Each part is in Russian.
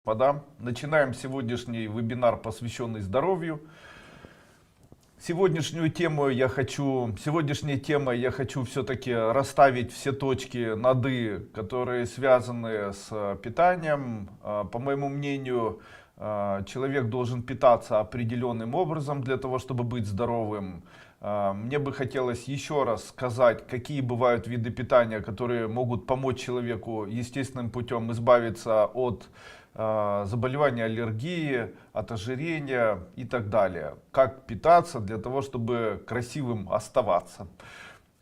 Господа, начинаем сегодняшний вебинар, посвященный здоровью. Сегодняшней темой я хочу все-таки расставить все точки над «и», которые связаны с питанием. По моему мнению, человек должен питаться определенным образом для того, чтобы быть здоровым. Мне бы хотелось еще раз сказать, какие бывают виды питания, которые могут помочь человеку естественным путем избавиться от заболевания аллергии, от ожирения и так далее. Как питаться для того, чтобы красивым оставаться.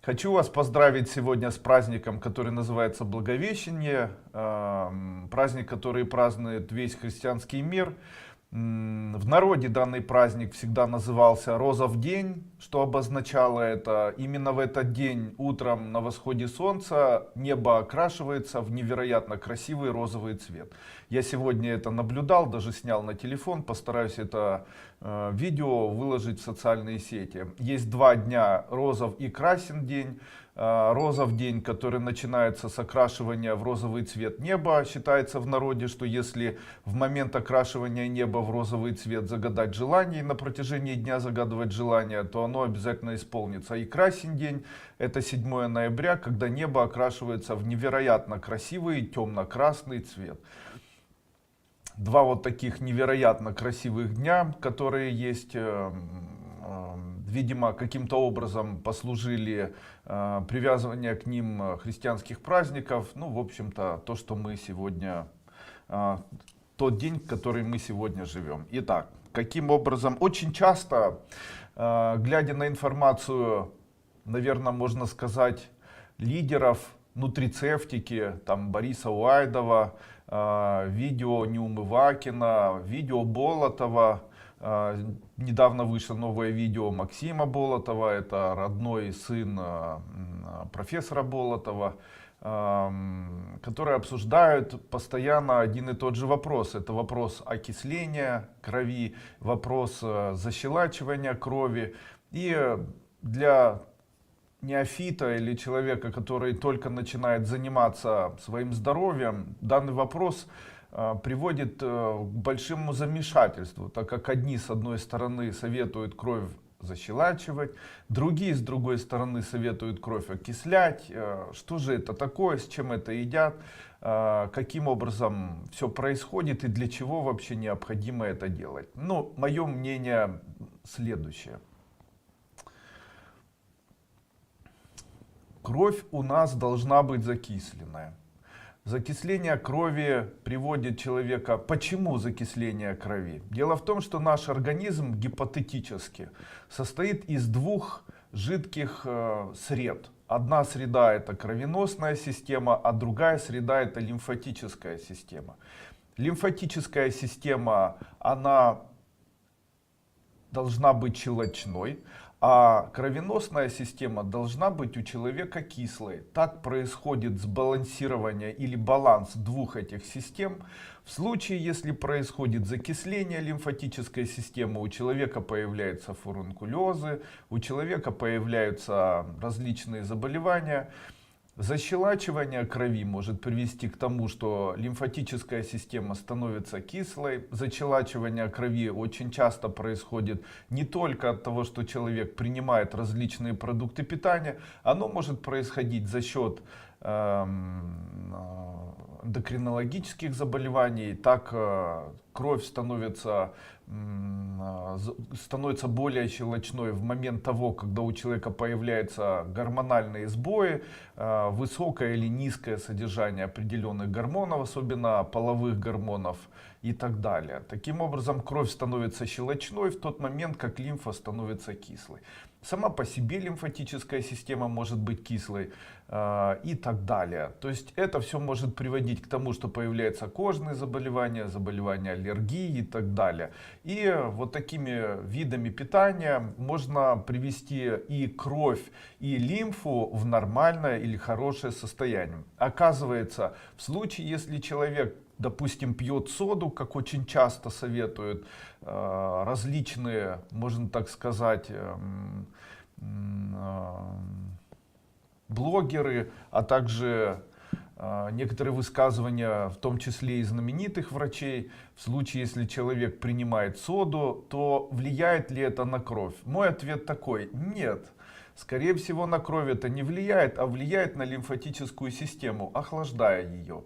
Хочу вас поздравить сегодня с праздником, который называется Благовещение. Праздник, который празднует весь христианский мир. В народе данный праздник всегда назывался Розов день, что обозначало это. Именно в этот день утром на восходе солнца небо окрашивается в невероятно красивый розовый цвет. Я сегодня это наблюдал, даже снял на телефон, постараюсь это видео выложить в социальные сети. Есть два дня: розов и красен день. Розов день, который начинается с окрашивания в розовый цвет неба. Считается в народе, что если в момент окрашивания неба в розовый цвет загадать желание и на протяжении дня загадывать желание, то оно обязательно исполнится. И красен день — это 7 ноября, когда небо окрашивается в невероятно красивый темно-красный цвет. Два вот таких невероятно красивых дня, которые есть, видимо, каким-то образом послужили привязывание к ним христианских праздников. Ну, в общем-то, то, что мы сегодня, тот день, в который мы сегодня живем. Итак, каким образом? Очень часто, глядя на информацию, наверное, можно сказать, лидеров нутрицептики, там Бориса Уайдова, видео Неумывакина, видео Болотова. Недавно вышло новое видео Максима Болотова, это родной сын профессора Болотова, которые обсуждают постоянно один и тот же вопрос. Это вопрос окисления крови, вопрос защелачивания крови. И для неофита или человека, который только начинает заниматься своим здоровьем, данный вопрос приводит к большому замешательству, так как одни с одной стороны советуют кровь защелачивать, другие с другой стороны советуют кровь окислять. Что же это такое, с чем это едят, каким образом все происходит и для чего вообще необходимо это делать. Ну, мое мнение следующее. Кровь у нас должна быть закисленная. Закисление крови приводит человека. Почему закисление крови? Дело в том, что наш организм гипотетически состоит из двух жидких сред. Одна среда — это кровеносная система, а другая среда — это лимфатическая система. Лимфатическая система, она должна быть щелочной, а кровеносная система должна быть у человека кислой. Так происходит сбалансирование или баланс двух этих систем. В случае, если происходит закисление лимфатической системы, у человека появляются фурункулезы, у человека появляются различные заболевания. Защелачивание крови может привести к тому, что лимфатическая система становится кислой. Защелачивание крови очень часто происходит не только от того, что человек принимает различные продукты питания. Оно может происходить за счет эндокринологических заболеваний. Так кровь становится более щелочной в момент того, когда у человека появляются гормональные сбои, высокое или низкое содержание определенных гормонов, особенно половых гормонов и так далее. Таким образом, кровь становится щелочной в тот момент, как лимфа становится кислой. Сама по себе лимфатическая система может быть кислой и так далее. То есть это все может приводить к тому, что появляются кожные заболевания, заболевания аллергии и так далее. И вот такими видами питания можно привести и кровь, и лимфу в нормальное или хорошее состояние. Оказывается, в случае, если человек, допустим, пьет соду, как очень часто советуют различные, можно так сказать, блогеры, а также некоторые высказывания, в том числе и знаменитых врачей, в случае, если человек принимает соду, то влияет ли это на кровь? Мой ответ такой: нет. Скорее всего, на кровь это не влияет, а влияет на лимфатическую систему, охлаждая ее.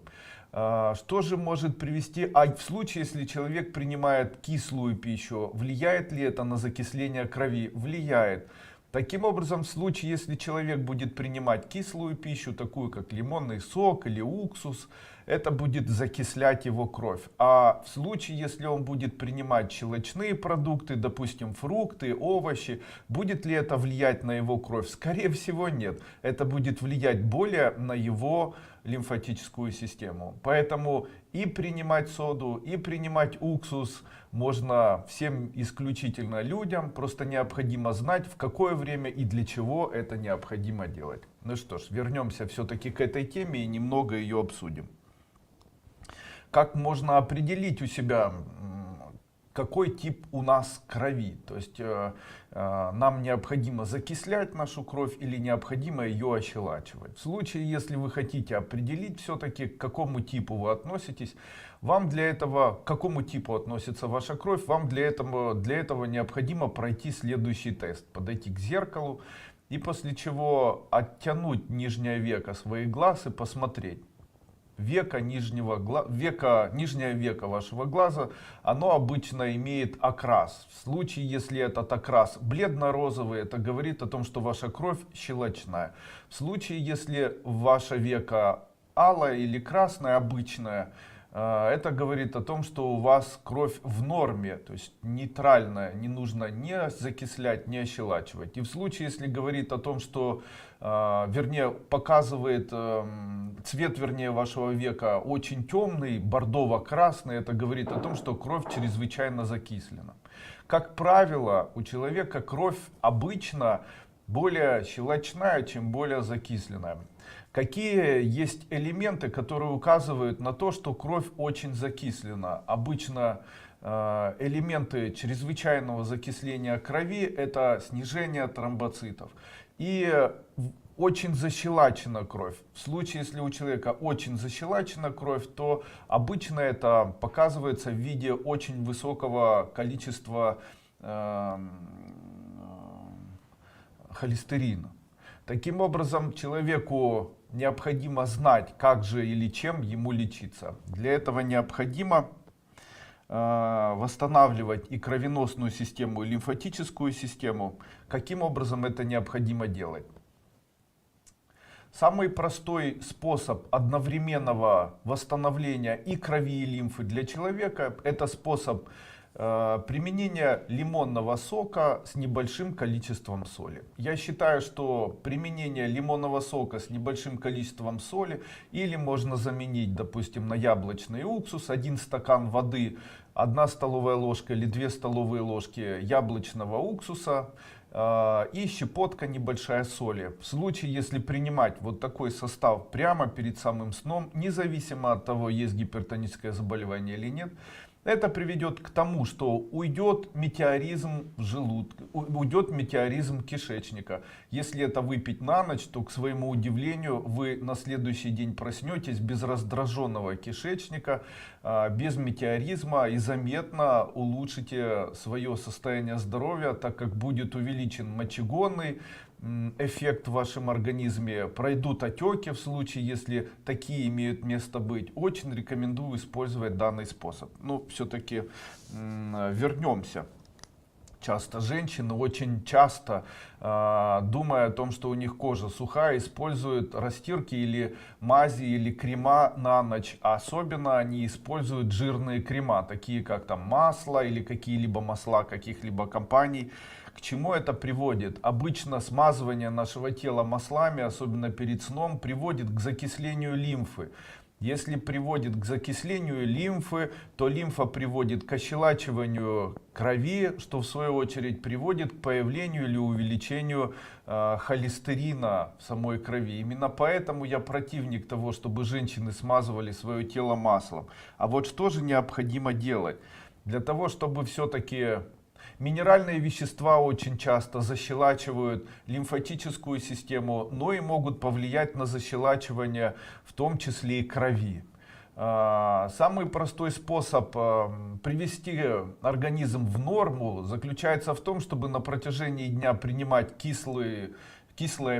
Что же может привести, а в случае, если человек принимает кислую пищу, влияет ли это на закисление крови? Влияет. Таким образом, в случае, если человек будет принимать кислую пищу, такую как лимонный сок или уксус, это будет закислять его кровь. А в случае, если он будет принимать щелочные продукты, допустим, фрукты, овощи, будет ли это влиять на его кровь? Скорее всего, нет. Это будет влиять более на его лимфатическую систему. Поэтому и принимать соду, и принимать уксус можно всем исключительно людям. Просто необходимо знать, в какое время и для чего это необходимо делать. Ну что ж, вернемся все-таки к этой теме и немного ее обсудим. Как можно определить у себя, какой тип у нас крови? То есть нам необходимо закислять нашу кровь или необходимо ее ощелачивать? В случае, если вы хотите определить все-таки, к какому типу вы относитесь, вам для этого, к какому типу относится ваша кровь, вам для этого необходимо пройти следующий тест. Подойти к зеркалу и после чего оттянуть нижнее веко своих глаз и посмотреть. Нижнее веко вашего глаза, оно обычно имеет окрас. В случае, если этот окрас бледно-розовый, это говорит о том, что ваша кровь щелочная. В случае, если ваше веко алое или красное, обычное, это говорит о том, что у вас кровь в норме, то есть нейтральная, не нужно ни закислять, ни ощелачивать. И в случае, если говорит о том, что, показывает цвет, вашего века очень темный, бордово-красный, это говорит о том, что кровь чрезвычайно закислена. Как правило, у человека кровь обычно более щелочная, чем более закисленная. Какие есть элементы, которые указывают на то, что кровь очень закислена? Обычно элементы чрезвычайного закисления крови — это снижение тромбоцитов и очень защелачена кровь. В случае, если у человека очень защелачена кровь, то обычно это показывается в виде очень высокого количества холестерина. Таким образом, человеку необходимо знать, как же или чем ему лечиться. Для этого необходимо восстанавливать и кровеносную систему, и лимфатическую систему. Каким образом это необходимо делать? Самый простой способ одновременного восстановления и крови, и лимфы для человека — это способ применения лимонного сока с небольшим количеством соли. Я считаю, что применение лимонного сока с небольшим количеством соли или можно заменить, допустим, на яблочный уксус, 1 стакан воды, 1 столовая ложка или 2 столовые ложки яблочного уксуса и щепотка небольшая соли. В случае, если принимать вот такой состав прямо перед самым сном, независимо от того, есть гипертоническое заболевание или нет, это приведет к тому, что уйдет метеоризм в желудке, уйдет метеоризм кишечника. Если это выпить на ночь, то, к своему удивлению, вы на следующий день проснетесь без раздраженного кишечника, без метеоризма и заметно улучшите свое состояние здоровья, так как будет увеличен мочегонный эффект в вашем организме, пройдут отеки в случае, если такие имеют место быть. Очень рекомендую использовать данный способ. Но все-таки вернемся. Часто женщины очень часто, думая о том, что у них кожа сухая, используют растирки или мази или крема на ночь. А особенно они используют жирные крема, такие как там масло или какие-либо масла каких-либо компаний. К чему это приводит? Обычно смазывание нашего тела маслами, особенно перед сном, приводит к закислению лимфы. Если приводит к закислению лимфы, то лимфа приводит к ощелачиванию крови, что в свою очередь приводит к появлению или увеличению холестерина в самой крови. Именно поэтому я противник того, чтобы женщины смазывали свое тело маслом. А вот что же необходимо делать? Для того, чтобы все-таки Минеральные вещества очень часто защелачивают лимфатическую систему, но и могут повлиять на защелачивание, в том числе и крови. Самый простой способ привести организм в норму заключается в том, чтобы на протяжении дня принимать кислое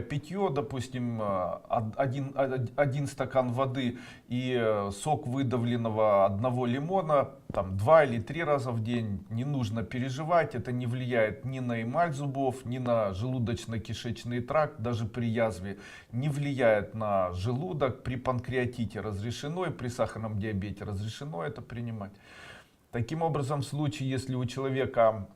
питье, допустим, один стакан воды и сок выдавленного одного лимона, там 2 или 3 раза в день. Не нужно переживать, это не влияет ни на эмаль зубов, ни на желудочно-кишечный тракт, даже при язве, не влияет на желудок. При панкреатите разрешено, и при сахарном диабете разрешено это принимать. Таким образом, в случае, если у человека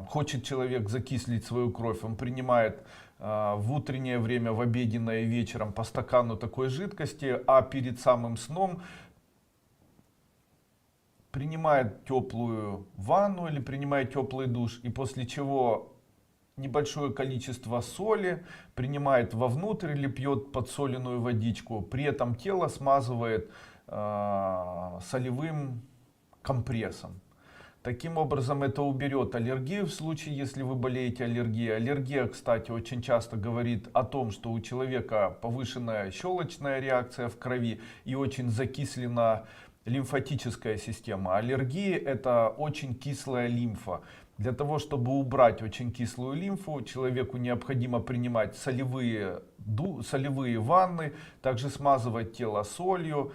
хочет человек закислить свою кровь, он принимает в утреннее время, в обеденное и вечером по стакану такой жидкости, а перед самым сном принимает теплую ванну или принимает теплый душ, и после чего небольшое количество соли принимает вовнутрь или пьет подсоленную водичку. При этом тело смазывает солевым компрессом. Таким образом, это уберет аллергию в случае, если вы болеете аллергией. Аллергия, кстати, очень часто говорит о том, что у человека повышенная щелочная реакция в крови и очень закислена лимфатическая система. Аллергия — это очень кислая лимфа. Для того, чтобы убрать очень кислую лимфу, человеку необходимо принимать солевые ванны, также смазывать тело солью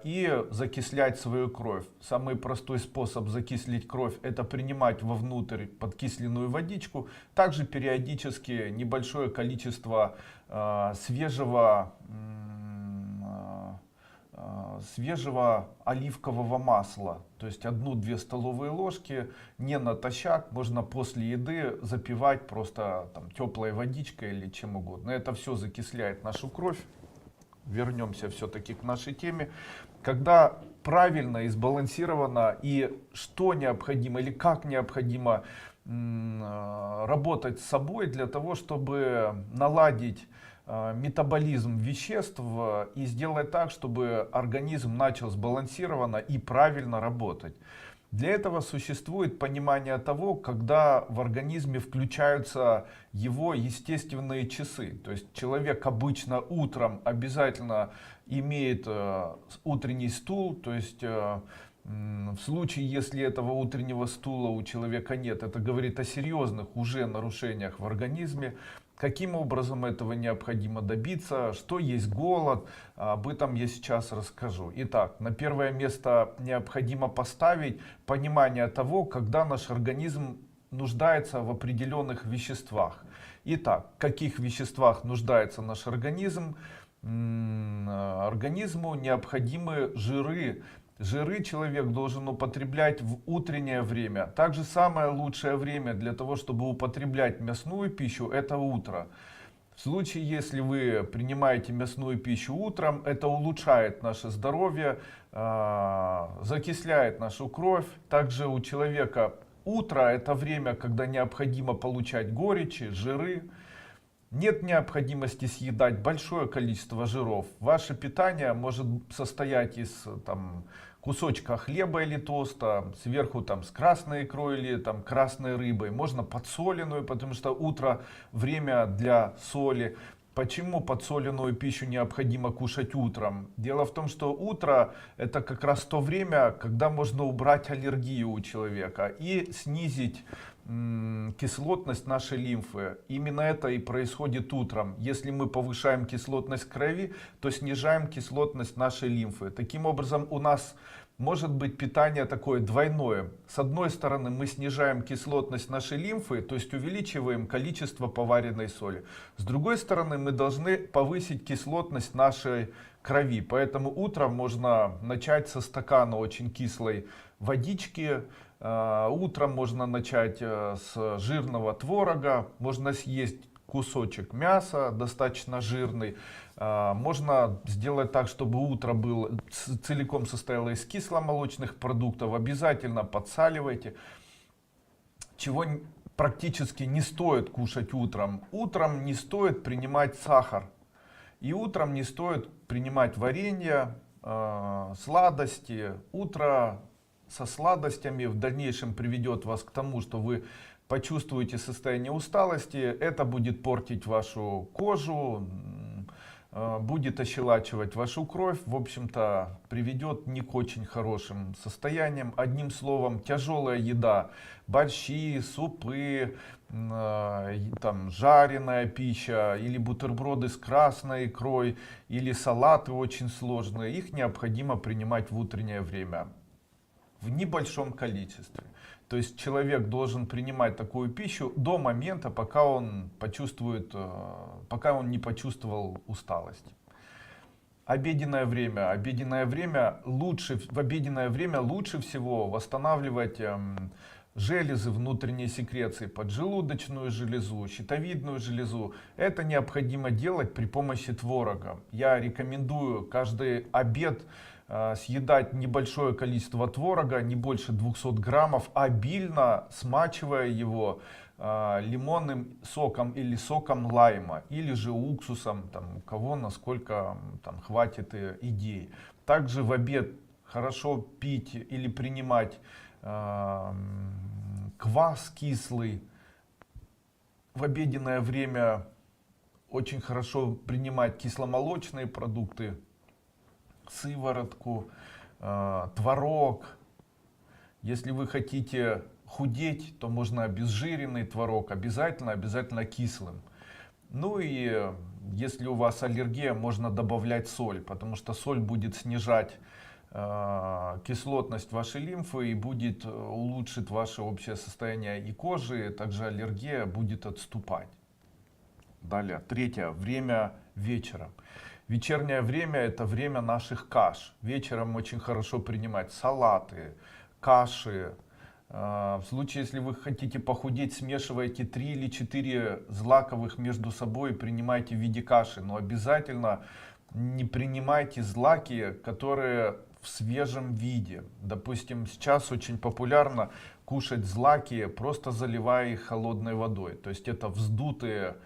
и закислять свою кровь. Самый простой способ закислить кровь — это принимать вовнутрь подкисленную водичку. Также периодически небольшое количество свежего оливкового масла, то есть 1-2 столовые ложки, не натощак, можно после еды запивать просто там теплой водичкой или чем угодно. Это все закисляет нашу кровь. Вернемся все-таки к нашей теме. Когда правильно и сбалансировано, и что необходимо или как необходимо работать с собой для того, чтобы наладить метаболизм веществ и сделать так, чтобы организм начал сбалансированно и правильно работать. Для этого существует понимание того, когда в организме включаются его естественные часы. То есть человек обычно утром обязательно имеет утренний стул, то есть в случае, если этого утреннего стула у человека нет, это говорит о серьезных уже нарушениях в организме. Каким образом этого необходимо добиться, что есть голод, об этом я сейчас расскажу. Итак, на первое место необходимо поставить понимание того, когда наш организм нуждается в определенных веществах. Итак, в каких веществах нуждается наш организм? Организму необходимы жиры. Жиры человек должен употреблять в утреннее время. Также самое лучшее время для того, чтобы употреблять мясную пищу, это утро. В случае, если вы принимаете мясную пищу утром, это улучшает наше здоровье, закисляет нашу кровь. Также у человека утро — это время, когда необходимо получать горечи, жиры. Нет необходимости съедать большое количество жиров. Ваше питание может состоять из кусочка хлеба или тоста, сверху с красной икрой или красной рыбой. Можно подсоленную, потому что утро время для соли. Почему подсоленную пищу необходимо кушать утром? Дело в том, что утро — это как раз то время, когда можно убрать аллергию у человека и снизить кислотность нашей лимфы. Именно это и происходит утром. Если мы повышаем кислотность крови, то снижаем кислотность нашей лимфы. Таким образом, у нас может быть питание такое двойное. С одной стороны, мы снижаем кислотность нашей лимфы, то есть увеличиваем количество поваренной соли. С другой стороны, мы должны повысить кислотность нашей крови. Поэтому утром можно начать со стакана очень кислой водички. Утром можно начать с жирного творога, можно съесть кусочек мяса, достаточно жирный. Можно сделать так, чтобы утро было целиком состояло из кисломолочных продуктов. Обязательно подсаливайте. Чего практически не стоит кушать утром. Утром не стоит принимать сахар. И утром не стоит принимать варенье, сладости. Утро со сладостями в дальнейшем приведет вас к тому, что вы почувствуете состояние усталости. Это будет портить вашу кожу, будет ощелачивать вашу кровь, в общем-то приведет не к очень хорошим состояниям. Одним словом, тяжелая еда, борщи, супы, там жареная пища или бутерброды с красной икрой или салаты очень сложные, их необходимо принимать в утреннее время в небольшом количестве. То есть человек должен принимать такую пищу до момента, пока он почувствует, пока он не почувствовал усталость. Обеденное время. В обеденное время лучше всего восстанавливать железы внутренней секреции, поджелудочную железу, щитовидную железу. Это необходимо делать при помощи творога. Я рекомендую каждый обед съедать небольшое количество творога, не больше 200 граммов, обильно смачивая его лимонным соком или соком лайма, или же уксусом, там, у кого насколько там, хватит идей. Также в обед хорошо пить или принимать квас кислый. В обеденное время очень хорошо принимать кисломолочные продукты, сыворотку, творог. Если вы хотите худеть, то можно обезжиренный творог, обязательно кислым. Ну и если у вас аллергия, можно добавлять соль, потому что соль будет снижать кислотность вашей лимфы и будет улучшить ваше общее состояние и кожи, также аллергия будет отступать. Далее, третье, время вечера. Вечернее время — это время наших каш. Вечером очень хорошо принимать салаты, каши. В случае, если вы хотите похудеть, смешивайте 3 или 4 злаковых между собой и принимайте в виде каши. Но обязательно не принимайте злаки, которые в свежем виде. Допустим, сейчас очень популярно кушать злаки, просто заливая их холодной водой. То есть это вздутые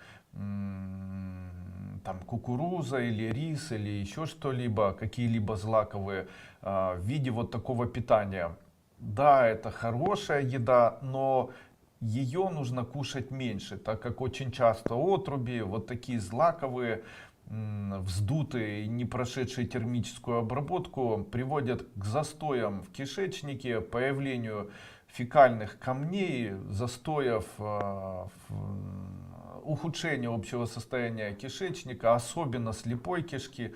там кукуруза или рис или еще что-либо, какие-либо злаковые в виде вот такого питания. Да, это хорошая еда, но ее нужно кушать меньше, так как очень часто отруби, вот такие злаковые, вздутые, не прошедшие термическую обработку, приводят к застоям в кишечнике, появлению фекальных камней, застоев, ухудшение общего состояния кишечника, особенно слепой кишки.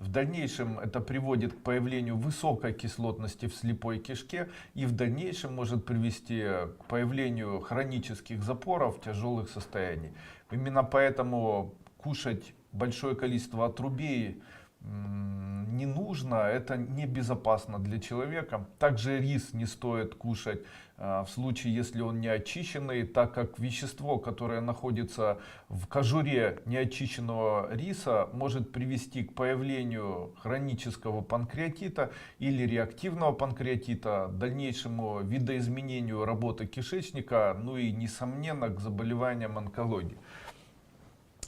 В дальнейшем это приводит к появлению высокой кислотности в слепой кишке и в дальнейшем может привести к появлению хронических запоров, тяжелых состояний. Именно поэтому кушать большое количество отрубей не нужно, это небезопасно для человека. Также рис не стоит кушать в случае, если он не очищенный, так как вещество, которое находится в кожуре неочищенного риса, может привести к появлению хронического панкреатита или реактивного панкреатита, дальнейшему видоизменению работы кишечника, ну и несомненно к заболеваниям онкологии.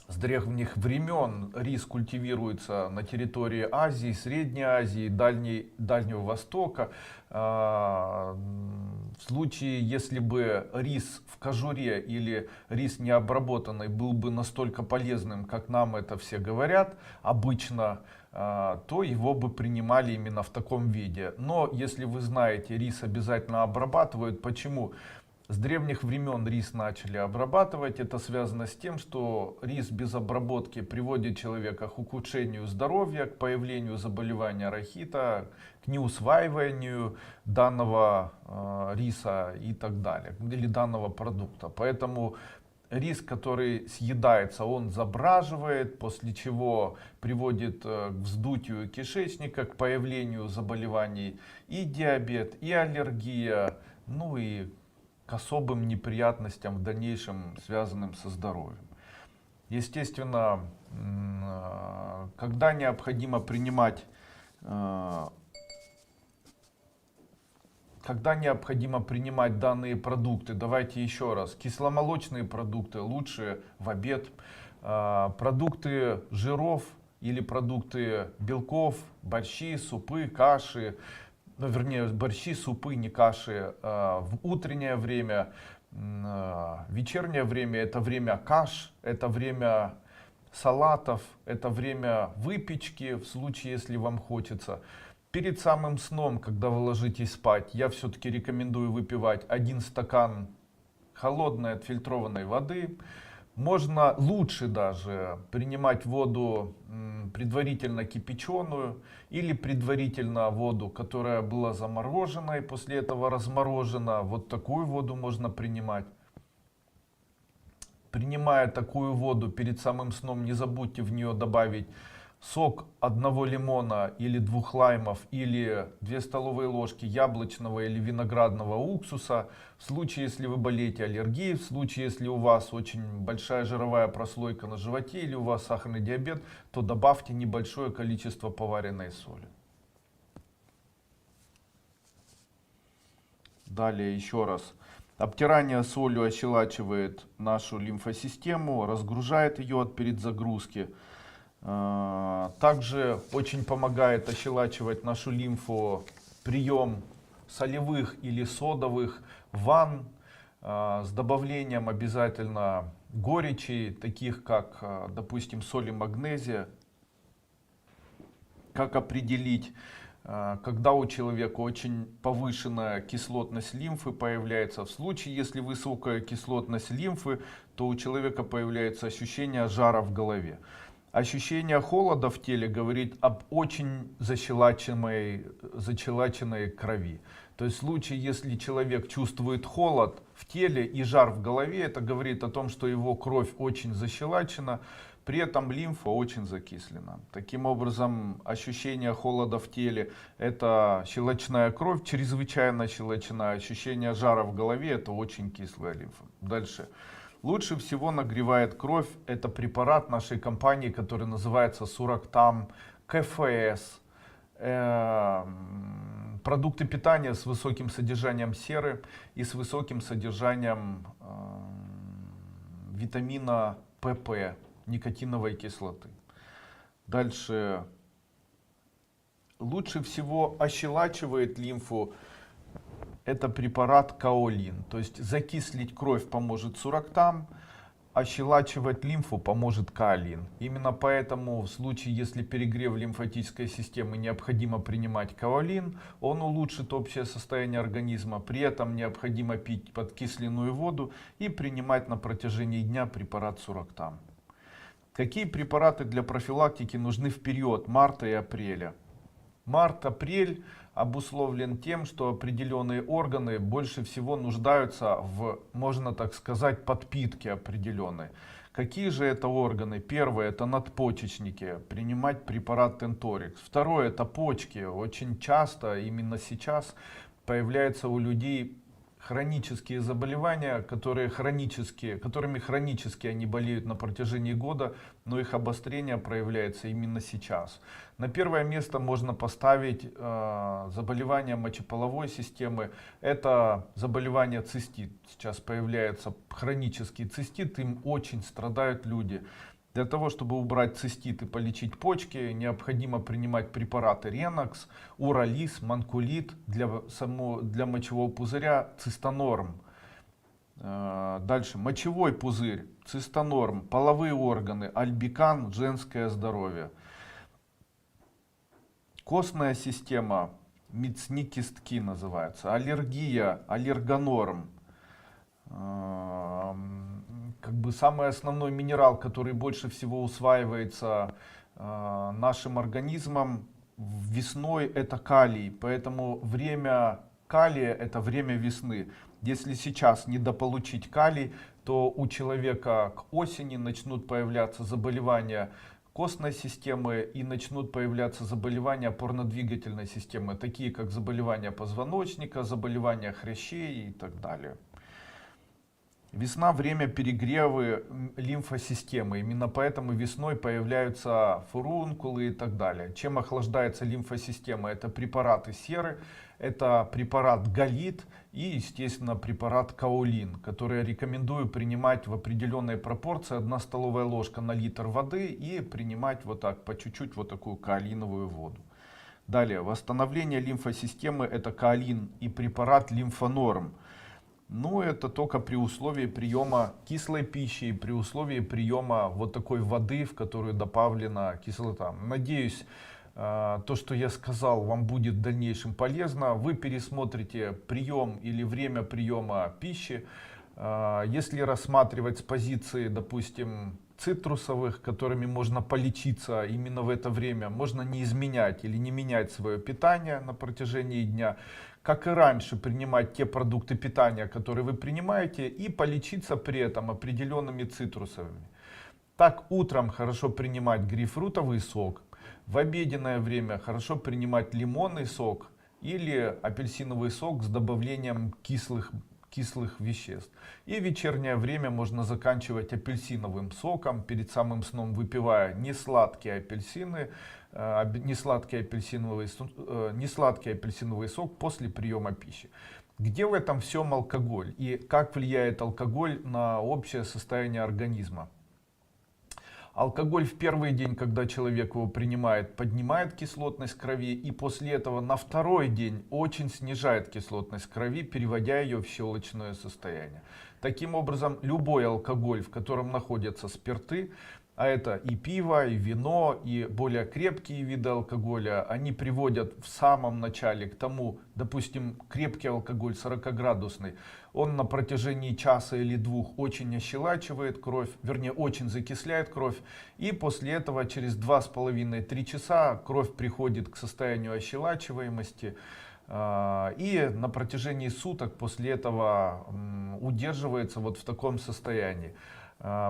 С древних времен рис культивируется на территории Азии, Средней Азии, Дальнего Востока. В случае, если бы рис в кожуре или рис необработанный был бы настолько полезным, как нам это все говорят обычно, то его бы принимали именно в таком виде. Но если вы знаете, рис обязательно обрабатывают. Почему? С древних времен рис начали обрабатывать. Это связано с тем, что рис без обработки приводит человека к ухудшению здоровья, к появлению заболевания рахита, к неусваиванию данного риса и так далее, или данного продукта. Поэтому рис, который съедается, он забраживает, после чего приводит к вздутию кишечника, к появлению заболеваний и диабет, и аллергия, ну и к особым неприятностям в дальнейшем, связанным со здоровьем. Естественно, когда необходимо принимать данные продукты, давайте еще раз, кисломолочные продукты лучше в обед, продукты жиров или продукты белков, борщи, супы, каши, ну, вернее, борщи, супы, не каши, в утреннее время, вечернее время это время каш, это время салатов, это время выпечки, в случае, если вам хочется. Перед самым сном, когда вы ложитесь спать, я все-таки рекомендую выпивать 1 стакан холодной отфильтрованной воды. Можно лучше даже принимать воду предварительно кипяченую или предварительно воду, которая была заморожена и после этого разморожена. Вот такую воду можно принимать. Принимая такую воду перед самым сном, не забудьте в нее добавить сок 1 лимона или 2 лаймов, или 2 столовые ложки яблочного или виноградного уксуса. В случае, если вы болеете аллергией, в случае, если у вас очень большая жировая прослойка на животе или у вас сахарный диабет, то добавьте небольшое количество поваренной соли. Далее еще раз. Обтирание солью ощелачивает нашу лимфосистему, разгружает ее от передзагрузки. Также очень помогает ощелачивать нашу лимфу прием солевых или содовых ванн с добавлением обязательно горечи, таких как, допустим, соль и магнезия. Как определить, когда у человека очень повышенная кислотность лимфы появляется? В случае, если высокая кислотность лимфы, то у человека появляется ощущение жара в голове. Ощущение холода в теле говорит об очень защелаченной крови. То есть в случае, если человек чувствует холод в теле и жар в голове, это говорит о том, что его кровь очень защелачена, при этом лимфа очень закислена. Таким образом, ощущение холода в теле — это щелочная кровь, чрезвычайно щелочная. Ощущение жара в голове — это очень кислая лимфа. Дальше. Лучше всего нагревает кровь. Это препарат нашей компании, который называется Сурактам, КФС. Продукты питания с высоким содержанием серы и с высоким содержанием витамина ПП, никотиновой кислоты. Дальше. Лучше всего ощелачивает лимфу это препарат каолин. То есть закислить кровь поможет сурактам, ощелачивать лимфу поможет каолин. Именно поэтому в случае, если перегрев лимфатической системы, необходимо принимать каолин, он улучшит общее состояние организма. При этом необходимо пить подкисленную воду и принимать на протяжении дня препарат сурактам. Какие препараты для профилактики нужны в период марта и апреля? Март-апрель обусловлен тем, что определенные органы больше всего нуждаются в, можно так сказать, подпитке определенной. Какие же это органы? Первое — это надпочечники, принимать препарат Тенторикс. Второе — это почки. Очень часто именно сейчас появляются у людей хронические заболевания, которыми хронически они болеют на протяжении года, но их обострение проявляется именно сейчас. На первое место можно поставить заболевания мочеполовой системы. Это заболевание цистит. Сейчас появляется хронический цистит, им очень страдают люди. Для того, чтобы убрать цистит и полечить почки, необходимо принимать препараты Ренокс, Уралис, Манкулит, для мочевого пузыря Цистонорм. Дальше мочевой пузырь, Цистонорм, половые органы, Альбикан, женское здоровье. Костная система, Мицникистки называется, аллергия, Аллергонорм. Как бы самый основной минерал, который больше всего усваивается нашим организмом весной, это калий. Поэтому время калия — это время весны. Если сейчас недополучить калий, то у человека к осени начнут появляться заболевания костной системы и начнут появляться заболевания опорно-двигательной системы, такие как заболевания позвоночника, заболевания хрящей и так далее. Весна — время перегрева лимфосистемы. Именно поэтому весной появляются фурункулы и так далее. Чем охлаждается лимфосистема? Это препараты серы, это препарат галит и, естественно, препарат каолин, который я рекомендую принимать в определенной пропорции. 1 столовая ложка на литр воды и принимать вот так по чуть-чуть вот такую каолиновую воду. Далее, восстановление лимфосистемы — это каолин и препарат лимфонорм. Но это только при условии приема кислой пищи и при условии приема вот такой воды, в которую добавлена кислота. Надеюсь, то, что я сказал, вам будет в дальнейшем полезно. Вы пересмотрите прием или время приема пищи. Если рассматривать с позиции, допустим, цитрусовых, которыми можно полечиться именно в это время, можно не изменять или не менять свое питание на протяжении дня, как и раньше принимать те продукты питания, которые вы принимаете, и полечиться при этом определенными цитрусовыми. Так, утром хорошо принимать грейпфрутовый сок, в обеденное время хорошо принимать лимонный сок или апельсиновый сок с добавлением кислых веществ. И в вечернее время можно заканчивать апельсиновым соком, перед самым сном выпивая несладкие апельсиновый сок после приема пищи. Где в этом всем алкоголь и как влияет алкоголь на общее состояние организма? Алкоголь в первый день, когда человек его принимает, поднимает кислотность крови, и после этого на второй день очень снижает кислотность крови, переводя ее в щелочное состояние. Таким образом, любой алкоголь, в котором находятся спирты, а это и пиво, и вино, и более крепкие виды алкоголя, они приводят в самом начале к тому, допустим, крепкий алкоголь 40-градусный, он на протяжении часа или двух очень ощелачивает кровь, вернее очень закисляет кровь, и после этого через 2,5-3 часа кровь приходит к состоянию ощелачиваемости, и на протяжении суток после этого удерживается вот в таком состоянии.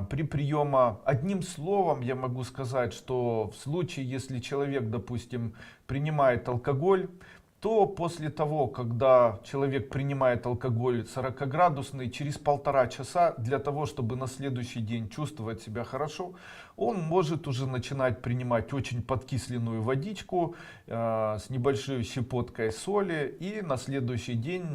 При приеме, одним словом, я могу сказать, что в случае, если человек, допустим, принимает алкоголь, то после того, когда человек принимает алкоголь 40-градусный, через 1,5 часа, для того, чтобы на следующий день чувствовать себя хорошо, он может уже начинать принимать очень подкисленную водичку с небольшой щепоткой соли, и на следующий день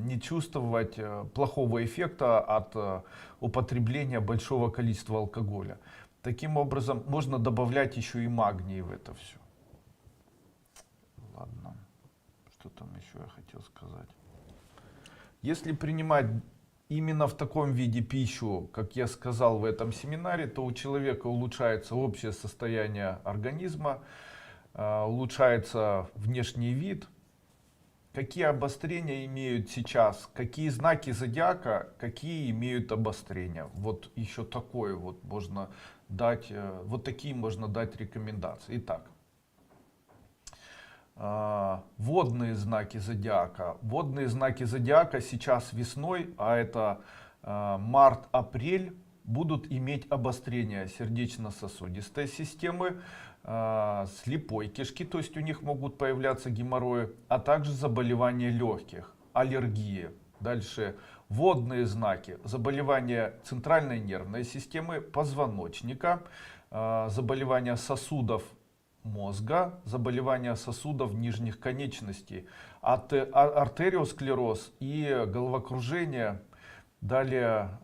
не чувствовать плохого эффекта от употребления большого количества алкоголя. Таким образом, можно добавлять еще и магний в это все. Ладно. Что там еще я хотел сказать? Если принимать именно в таком виде пищу, как я сказал в этом семинаре, то у человека улучшается общее состояние организма, улучшается внешний вид. Какие обострения имеют сейчас, какие знаки зодиака, какие имеют обострения. Вот еще такое вот можно дать, вот такие можно дать рекомендации. Итак. Водные знаки зодиака. Водные знаки зодиака сейчас весной, а это март-апрель, будут иметь обострение сердечно-сосудистой системы, слепой кишки, то есть у них могут появляться геморрои, а также заболевания легких, аллергии. Дальше водные знаки: заболевания центральной нервной системы, позвоночника, заболевания сосудов мозга, заболевания сосудов нижних конечностей, артериосклероз и головокружение. Далее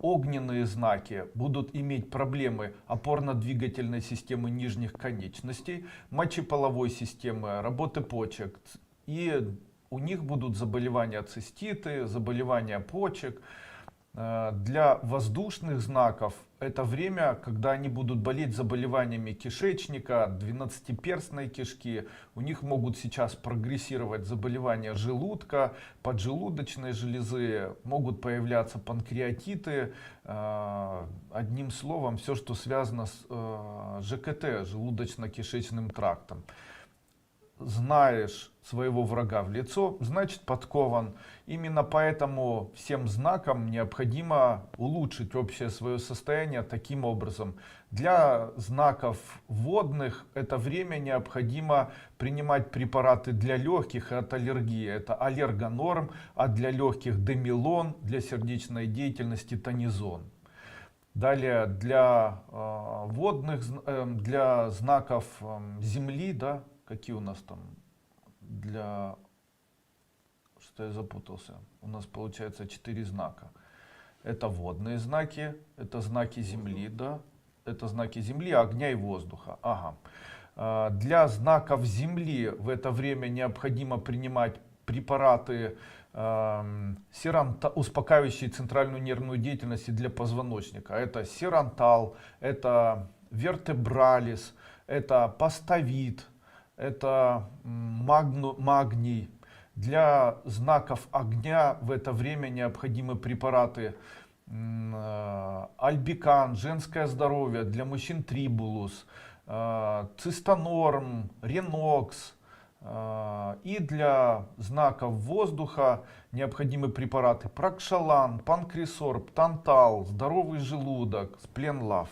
огненные знаки будут иметь проблемы опорно-двигательной системы нижних конечностей, мочеполовой системы, работы почек, и у них будут заболевания циститы, заболевания почек. Для воздушных знаков это время, когда они будут болеть заболеваниями кишечника, двенадцатиперстной кишки. У них могут сейчас прогрессировать заболевания желудка, поджелудочной железы, могут появляться панкреатиты. Одним словом, все, что связано с ЖКТ, желудочно-кишечным трактом. Знаешь своего врага в лицо, значит подкован. Именно поэтому всем знакам необходимо улучшить общее свое состояние таким образом. Для знаков водных это время необходимо принимать препараты для легких от аллергии. Это аллергонорм, а для легких демилон, для сердечной деятельности тонизон. Далее для водных, для знаков Земли, да, какие у нас там, что я запутался, у нас получается 4 знака. Это водные знаки, это знаки Земли, да, это знаки Земли, огня и воздуха. Ага. Для знаков Земли в это время необходимо принимать препараты, успокаивающие центральную нервную деятельность для позвоночника. Это Сирантал, это Вертебралис, это Паставит, это магний. Для знаков огня в это время необходимы препараты Альбикан, женское здоровье, для мужчин Трибулус, Цистонорм, Ренокс. И для знаков воздуха необходимы препараты Прокшалан, Панкрисорб, Тантал, здоровый желудок, Спленлав.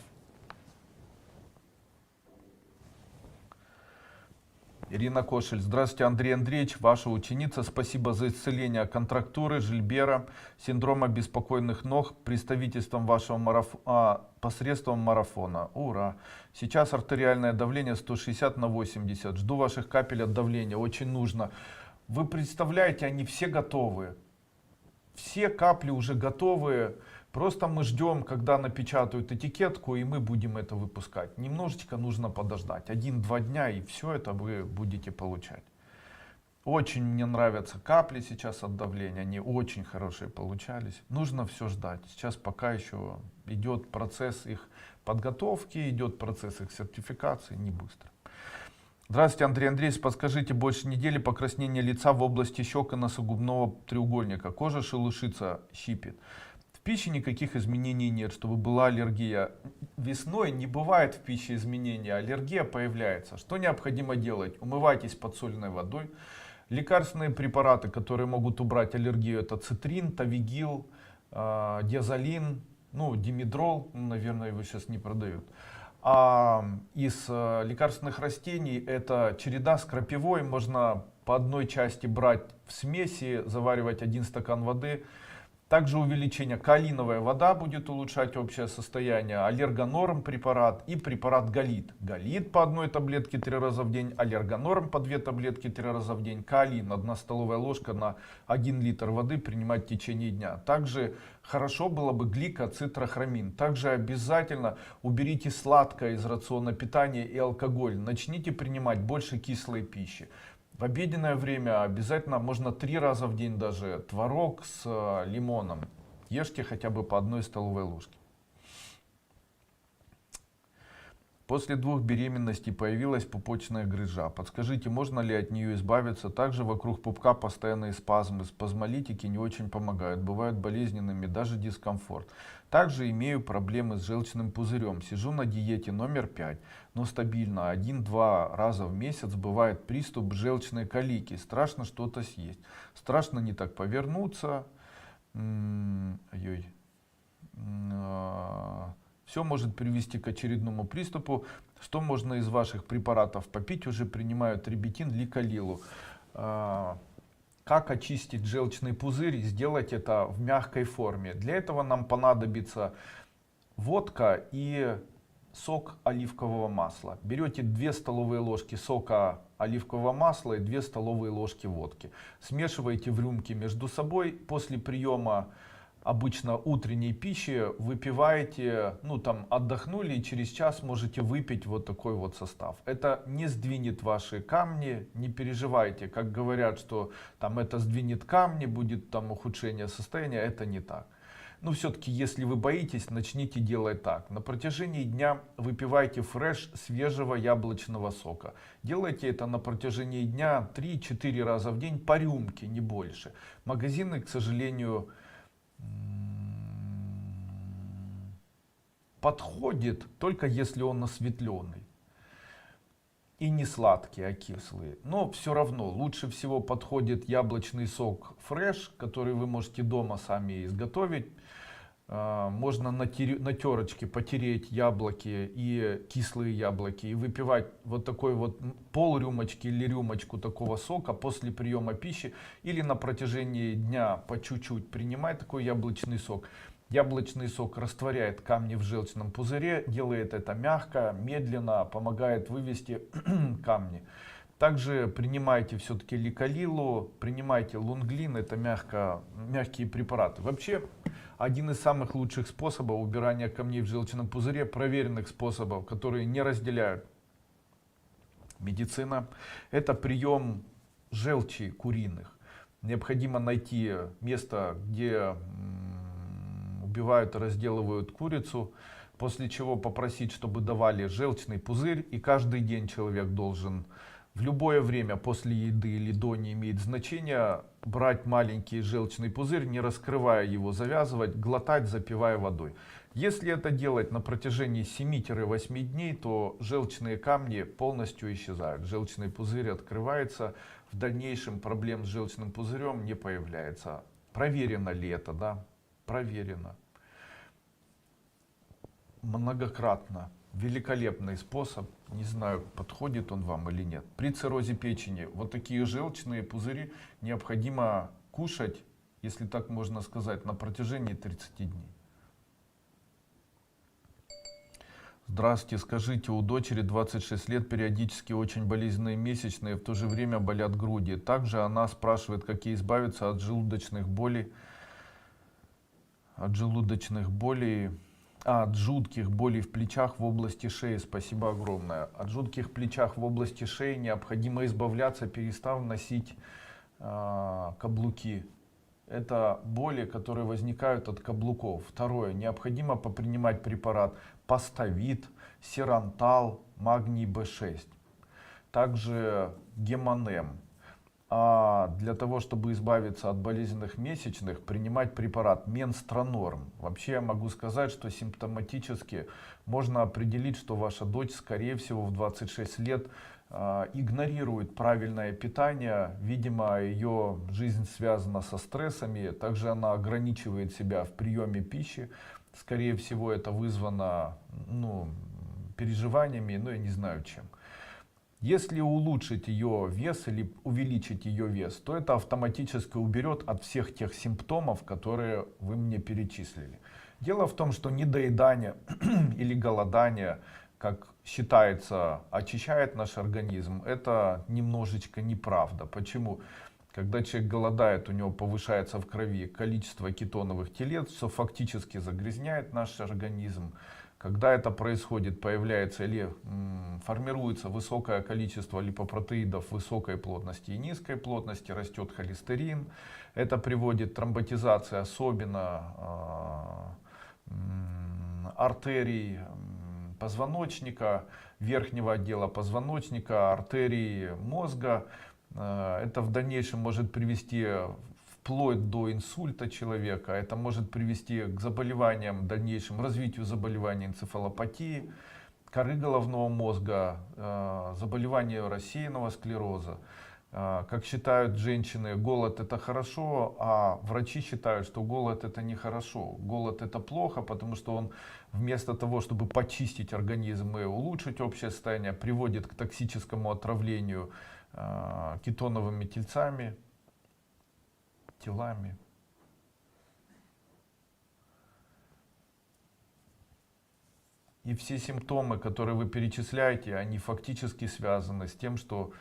Ирина Кошель. Здравствуйте, Андрей Андреевич, ваша ученица. Спасибо за исцеление контрактуры, Жильбера, синдрома беспокойных ног представительством вашего посредством марафона. Ура! Сейчас артериальное давление 160 на 80. Жду ваших капель от давления. Очень нужно. Вы представляете, они все готовы. Все капли уже готовы. Просто мы ждем, когда напечатают этикетку, и мы будем это выпускать. Немножечко нужно подождать. 1-2 дня, и все это вы будете получать. Очень мне нравятся капли сейчас от давления. Они очень хорошие получались. Нужно все ждать. Сейчас пока еще идет процесс их подготовки, идет процесс их сертификации. Не быстро. Здравствуйте, Андрей Андреевич. Подскажите, больше недели покраснение лица в области щек и носогубного треугольника. Кожа шелушится, щипит. В пище никаких изменений нет, чтобы была аллергия. Весной не бывает в пище изменений, аллергия появляется. Что необходимо делать? Умывайтесь подсоленной водой. Лекарственные препараты, которые могут убрать аллергию, это цитрин, тавигил, диазолин, димедрол, наверное, его сейчас не продают. А из лекарственных растений это череда с крапивой. Можно по одной части брать в смеси, заваривать 1 стакан воды. Также увеличение каолиновая вода будет улучшать общее состояние, аллергонорм препарат и препарат галит. Галит по 1 таблетке 3 раза в день, аллергонорм по 2 таблетки 3 раза в день, каолин 1 столовая ложка на 1 литр воды принимать в течение дня. Также хорошо было бы гликоцитрохромин. Также обязательно уберите сладкое из рациона питания и алкоголь. Начните принимать больше кислой пищи. В обеденное время обязательно, можно 3 раза в день даже, творог с лимоном. Ешьте хотя бы по 1 столовой ложке. После 2 беременностей появилась пупочная грыжа. Подскажите, можно ли от нее избавиться? Также вокруг пупка постоянные спазмы. Спазмолитики не очень помогают. Бывают болезненными, даже дискомфорт. Также имею проблемы с желчным пузырем. Сижу на диете номер 5, но стабильно 1-2 раза в месяц бывает приступ желчной колики. Страшно что-то съесть. Страшно не так повернуться. Все может привести к очередному приступу. Что можно из ваших препаратов попить? Уже принимаю трибетин, ликолилу. Как очистить желчный пузырь? Сделать это в мягкой форме. Для этого нам понадобится водка и сок оливкового масла. Берете 2 столовые ложки сока оливкового масла и 2 столовые ложки водки. Смешиваете в рюмке между собой. После приема обычно утренней пищи выпиваете, отдохнули, и через час можете выпить вот такой вот состав. Это не сдвинет ваши камни, не переживайте, как говорят, что это сдвинет камни, будет ухудшение состояния, это не так. Но все-таки, если вы боитесь, начните делать так. На протяжении дня выпивайте фреш свежего яблочного сока. Делайте это на протяжении дня 3-4 раза в день по рюмке, не больше. Магазины, к сожалению, подходит только если он осветленный и не сладкий, а кислый. Но все равно лучше всего подходит яблочный сок фреш, который вы можете дома сами изготовить. Можно на терочке потереть яблоки и кислые яблоки и выпивать вот такой вот пол-рюмочки или рюмочку такого сока после приема пищи, или на протяжении дня по чуть-чуть принимать такой яблочный сок. Яблочный сок растворяет камни в желчном пузыре, делает это мягко, медленно, помогает вывести камни. Также принимайте все-таки ликолилу, принимайте лунглин, это мягкие препараты. Вообще, один из самых лучших способов убирания камней в желчном пузыре, проверенных способов, которые не разделяют Медицина — это прием желчи куриных. Необходимо найти место, где убивают и разделывают курицу, после чего попросить, чтобы давали желчный пузырь, и каждый день человек должен в любое время после еды или до, не имеет значения, брать маленький желчный пузырь, не раскрывая его, завязывать, глотать, запивая водой. Если это делать на протяжении 7-8 дней, то желчные камни полностью исчезают. Желчный пузырь открывается, в дальнейшем проблем с желчным пузырем не появляется. Проверено ли это? Да, проверено. Многократно. Великолепный способ. Не знаю, подходит он вам или нет. При циррозе печени вот такие желчные пузыри необходимо кушать, если так можно сказать, на протяжении 30 дней. Здравствуйте, скажите, у дочери 26 лет, периодически очень болезненные месячные, в то же время болят груди. Также она спрашивает, как ей избавиться от желудочных болей, от жутких болей в плечах в области шеи. Спасибо огромное. От жутких плечах в области шеи необходимо избавляться, перестав носить каблуки. Это боли, которые возникают от каблуков. Второе. Необходимо попринимать препарат Паставит, Сирантал, магний B6. Также Гемонем. А для того, чтобы избавиться от болезненных месячных, принимать препарат Менстронорм. Вообще я могу сказать, что симптоматически можно определить, что ваша дочь, скорее всего, в 26 лет игнорирует правильное питание. Видимо, ее жизнь связана со стрессами. Также она ограничивает себя в приеме пищи. Скорее всего, это вызвано переживаниями, я не знаю чем. Если улучшить ее вес или увеличить ее вес, то это автоматически уберет от всех тех симптомов, которые вы мне перечислили. Дело в том, что недоедание или голодание, как считается, очищает наш организм. Это немножечко неправда. Почему? Когда человек голодает, у него повышается в крови количество кетоновых телец, что фактически загрязняет наш организм. Когда это происходит, появляется или формируется высокое количество липопротеидов высокой плотности и низкой плотности, растет холестерин. Это приводит к тромботизации, особенно артерий позвоночника, верхнего отдела позвоночника, артерий мозга. Это в дальнейшем может привести вплоть до инсульта человека. Это может привести к заболеваниям, дальнейшему развитию заболеваний энцефалопатии, коры головного мозга, заболевания рассеянного склероза. Как считают женщины, голод это хорошо, а врачи считают, что голод это нехорошо. Голод это плохо, потому что он вместо того, чтобы почистить организм и улучшить общее состояние, приводит к токсическому отравлению кетоновыми телами. И все симптомы, которые вы перечисляете, они фактически связаны с тем, что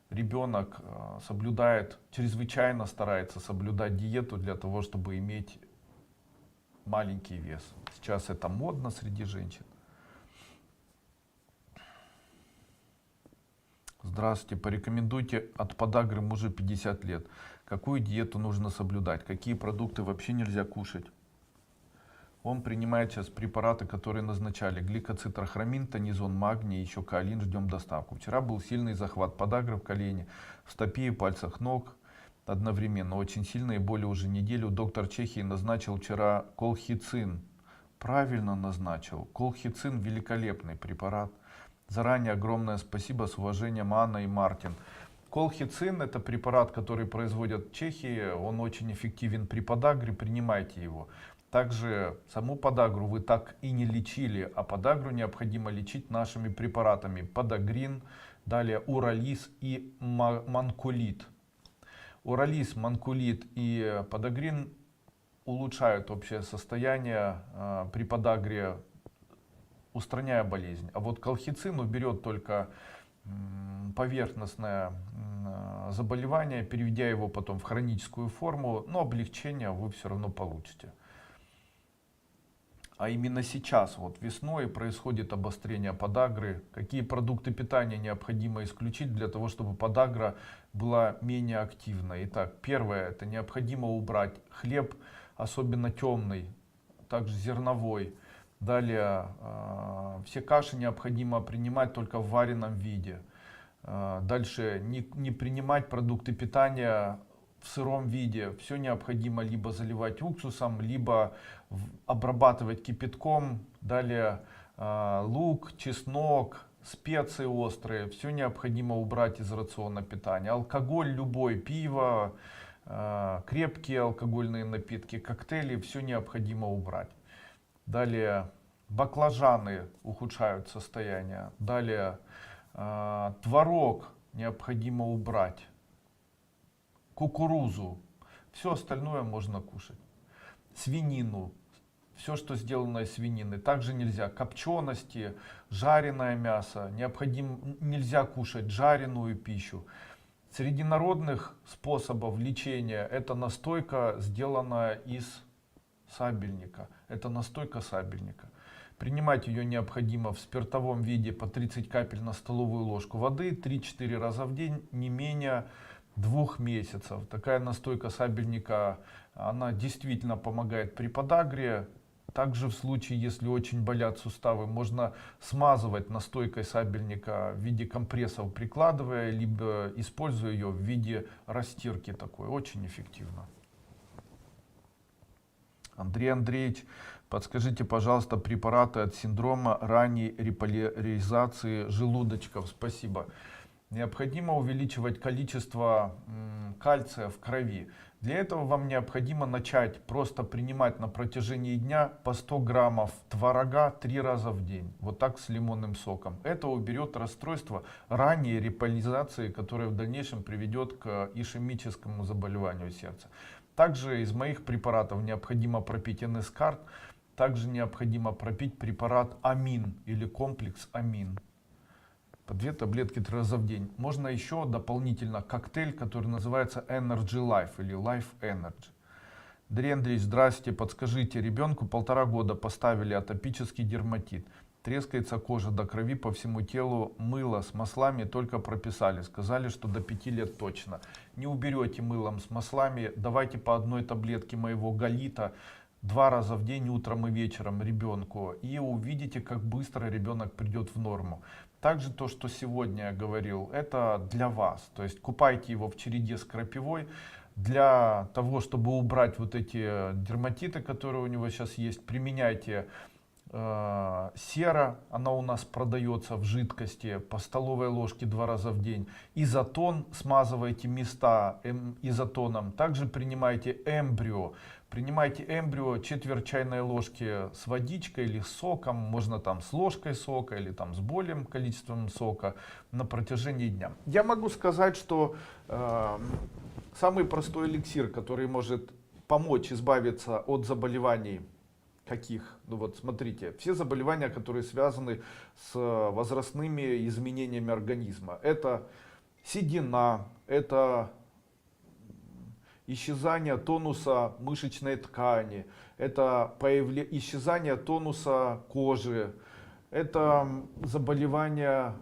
ребенок соблюдает, чрезвычайно старается соблюдать диету для того, чтобы иметь маленький вес. Сейчас это модно среди женщин. Здравствуйте, порекомендуйте от подагры мужу 50 лет. Какую диету нужно соблюдать? Какие продукты вообще нельзя кушать? Он принимает сейчас препараты, которые назначали. Гликоцитрохромин, тонизон, магний, еще каолин. Ждем доставку. Вчера был сильный захват подагры в колене, в стопе и пальцах ног одновременно. Очень сильные боли уже неделю. Доктор Чехии назначил вчера колхицин. Правильно назначил. Колхицин великолепный препарат. Заранее огромное спасибо, с уважением, Анна и Мартин. Колхицин это препарат, который производят в Чехии. Он очень эффективен при подагре. Принимайте его. Также саму подагру вы так и не лечили, а подагру необходимо лечить нашими препаратами. Подагрин, далее уралис и манкулит. Уралис, манкулит и подагрин улучшают общее состояние при подагре, устраняя болезнь. А вот колхицин уберет только поверхностное заболевание, переведя его потом в хроническую форму, но облегчение вы все равно получите. А именно сейчас, вот весной, происходит обострение подагры. Какие продукты питания необходимо исключить для того, чтобы подагра была менее активной? Итак, первое, это необходимо убрать хлеб, особенно темный, также зерновой. Далее, все каши необходимо принимать только в вареном виде. Дальше, не принимать продукты питания в сыром виде. Все необходимо либо заливать уксусом, либо обрабатывать кипятком. Далее, лук, чеснок, специи острые. Все необходимо убрать из рациона питания. Алкоголь любой, пиво, крепкие алкогольные напитки, коктейли. Все необходимо убрать. Далее, баклажаны ухудшают состояние. Далее, творог необходимо убрать. Кукурузу. Все остальное можно кушать. Свинину. Все, что сделано из свинины. Также нельзя копчености, жареное мясо. Нельзя кушать жареную пищу. Среди народных способов лечения это настойка, сделанная из сабельника. Это настойка сабельника. Принимать ее необходимо в спиртовом виде по 30 капель на столовую ложку воды 3-4 раза в день, не менее 2 месяцев. Такая настойка сабельника, она действительно помогает при подагре. Также в случае, если очень болят суставы, можно смазывать настойкой сабельника в виде компрессов, прикладывая, либо используя ее в виде растирки такой. Очень эффективно. Андрей Андреевич, подскажите, пожалуйста, препараты от синдрома ранней реполяризации желудочков. Спасибо. Необходимо увеличивать количество кальция в крови. Для этого вам необходимо начать просто принимать на протяжении дня по 100 граммов творога 3 раза в день. Вот так с лимонным соком. Это уберет расстройство ранней реполяризации, которое в дальнейшем приведет к ишемическому заболеванию сердца. Также из моих препаратов необходимо пропить NSCART. Также необходимо пропить препарат амин или комплекс амин. По 2 таблетки 3 раза в день. Можно еще дополнительно коктейль, который называется Energy Life или Life Energy. Андрей Андреевич, здравствуйте. Подскажите, ребенку 1,5 года поставили атопический дерматит. Трескается кожа до крови по всему телу, мыло с маслами только прописали. Сказали, что до 5 лет точно. Не уберете мылом с маслами, давайте по 1 таблетке моего галита 2 раза в день, утром и вечером ребенку. И увидите, как быстро ребенок придет в норму. Также то, что сегодня я говорил, это для вас. То есть купайте его в череде с крапивой. Для того, чтобы убрать вот эти дерматиты, которые у него сейчас есть, применяйте сера, она у нас продается в жидкости по столовой ложке 2 раза в день. Изотон, смазывайте места изотоном. Также принимайте эмбрио. Принимайте эмбрио четверть чайной ложки с водичкой или с соком. Можно там с ложкой сока или там с большим количеством сока на протяжении дня. Я могу сказать, что самый простой эликсир, который может помочь избавиться от заболеваний. Каких? Ну вот смотрите, все заболевания, которые связаны с возрастными изменениями организма. Это седина, это исчезание тонуса мышечной ткани, это исчезание тонуса кожи, это заболевания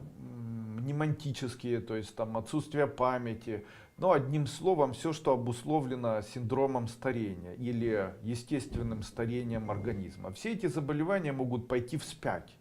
немантические, то есть там отсутствие памяти. Но одним словом, все, что обусловлено синдромом старения или естественным старением организма. Все эти заболевания могут пойти вспять,